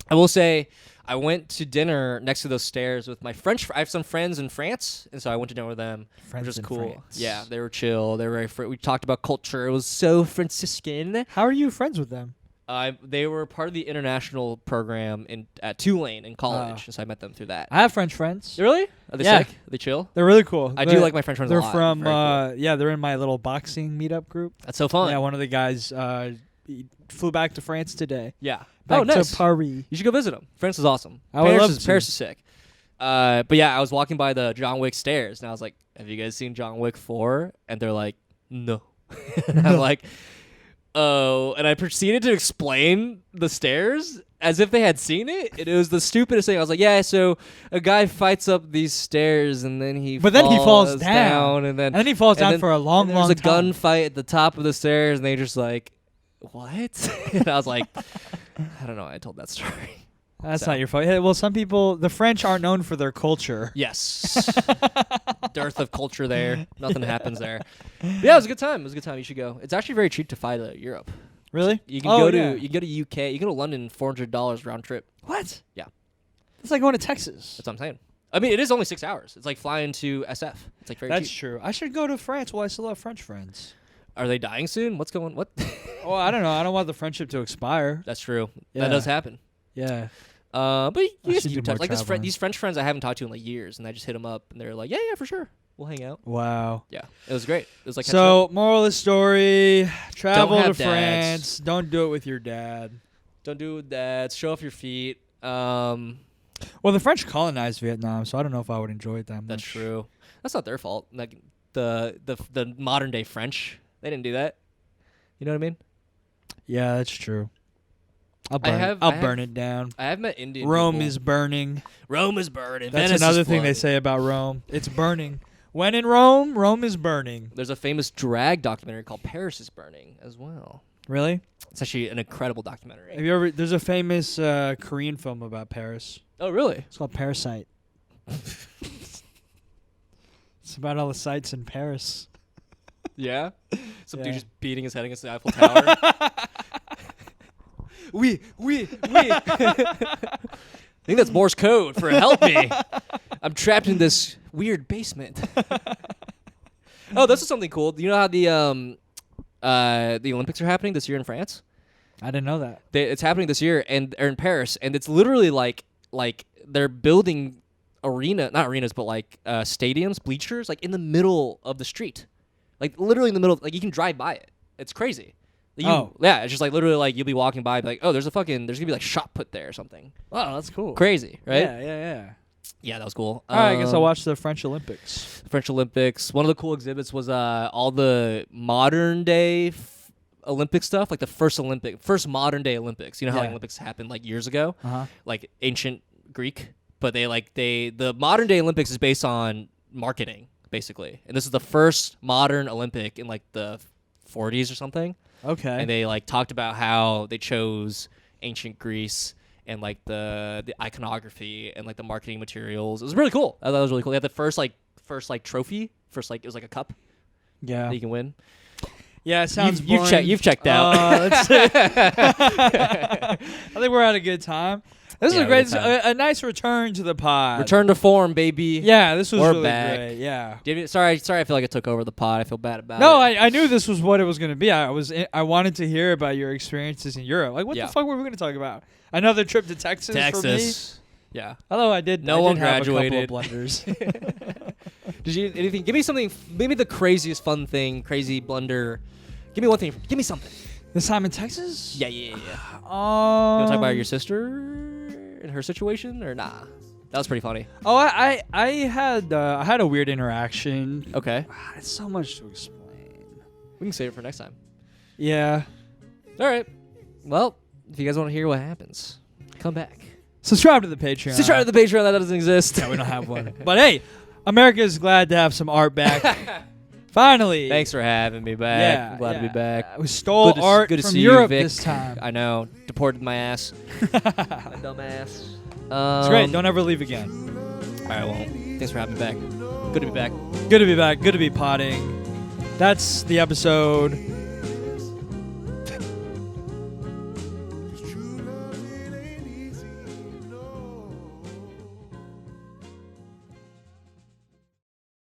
I will say, I went to dinner next to those stairs with my French. I have some friends in France, and so I went to dinner with them, Friends which was in cool. France. Yeah, they were chill. They were we talked about culture. It was so Franciscan. How are you friends with them? They were part of the international program at Tulane in college, and so I met them through that. I have French friends. Really? Are they Yeah. sick? Are they chill? They're really cool. I do like my French friends a They're lot. from Very cool. they're in my little boxing meetup group. That's so fun. Yeah, one of the guys he flew back to France today. Yeah. Back Oh, nice. to Paris. You should go visit them. France is awesome. I would love to. Paris is sick. But yeah, I was walking by the John Wick stairs, and I was like, "Have you guys seen John Wick 4?" And they're like, "No." And I'm like, "Oh." And I proceeded to explain the stairs as if they had seen it. And it was the stupidest thing. I was like, "Yeah, so a guy fights up these stairs, and then he But then he falls down. and then And then he falls down then- for a long, and long there's a time. gunfight at the top of the stairs, and they just like, what? And I was like, I don't know. I told that story. That's So. not your fault. Yeah, well, some people, the French aren't known for their culture. Yes. Dearth of culture there. Nothing happens there. But yeah, it was a good time. It was a good time. You should go. It's actually very cheap to fly to Europe. Really? You can go to you can go to UK. You can go to London, $400 round trip. What? Yeah. It's like going to Texas. That's what I'm saying. I mean, it is only 6 hours. It's like flying to SF. It's like very That's cheap. true. I should go to France. Well, I still have French friends. Are they dying soon? What? Well, I don't know. I don't want the friendship to expire. That's true. Yeah. That does happen. Yeah. But you I guys should keep in do more touch. Like traveling. these French friends I haven't talked to in like years, and I just hit them up, and they're like, yeah, for sure, we'll hang out. Wow. Yeah, it was great. It was like So, moral of the story, travel to have dads. France. Don't do it with your dad. don't do that. Show off your feet. Well, the French colonized Vietnam, so I don't know if I would enjoy it that much. That's true. That's not their fault. Like the modern day French, they didn't do that. You know what I mean? Yeah, that's true. I'll I burn it down. I have met Indian Rome people. is burning. Rome is burning. That's Venice another is thing they flooded. say about Rome. It's burning. When in Rome, Rome is burning. There's a famous drag documentary called Paris is Burning as well. Really? It's actually an incredible documentary. Have you ever? There's a famous Korean film about Paris. Oh, really? It's called Parasite. It's about all the sights in Paris. Yeah? Some dude Yeah. just beating his head against the Eiffel Tower. Oui. I think that's Morse code for help me. I'm trapped in this weird basement. Oh, this is something cool. Do you know how the Olympics are happening this year in France? I didn't know that. It's happening this year and or in Paris, and it's literally like they're building not arenas, but like stadiums, bleachers, like in the middle of the street, like literally in the middle. Like you can drive by it. It's crazy. Yeah, it's just like literally like you'll be walking by, be like, oh, there's gonna be like shot put there or something. Oh, that's cool. Crazy, right? Yeah. Yeah, that was cool. All right, I guess I'll watch the French Olympics. French Olympics. One of the cool exhibits was all the modern day Olympic stuff, like the first modern day Olympics. You know how like, Yeah. Olympics happened like years ago, like ancient Greek, but the modern day Olympics is based on marketing basically, and this is the first modern Olympic in like the 40s or something. Okay. And they like talked about how they chose ancient Greece and like the iconography and like the marketing materials. It was really cool. I thought it was really cool. They had the first trophy. It was like a cup Yeah. that you can win. Yeah, it sounds You've checked out. Let's see. I think we're at a good time. This is Yeah, a great, good time. a nice return to the pod. Return to form, baby. Yeah, this was We're really back. great. Yeah. Sorry, I feel like I took over the pod. I feel bad about No, it. I knew this was what it was going to be. I wanted to hear about your experiences in Europe. Like, what Yeah. the fuck were we going to talk about? Another trip to Texas for me? Texas. Yeah. Although I did. No I one did have graduated. A couple of blunders. Did you anything? Give me something. Maybe the craziest fun thing, crazy blunder. Give me one thing. Give me something. This time in Texas? Yeah. You Um, want to talk about your sister and her situation, or nah? That was pretty funny. Oh, I had a weird interaction. Okay. It's so much to explain. We can save it for next time. Yeah. All right. Well, if you guys want to hear what happens, come back. Subscribe to the Patreon. Subscribe to the Patreon. That doesn't exist. Yeah, we don't have one. But hey, America is glad to have some art back. Finally. Thanks for having me back. Yeah, I'm glad to be back. We stole Good art to from see Europe you, Vic. this time. I know. Deported my ass. My dumb ass. It's great. Don't ever leave again. All right, well, thanks for having me back. Good to be back. Good to be back. Good to be potting. That's the episode.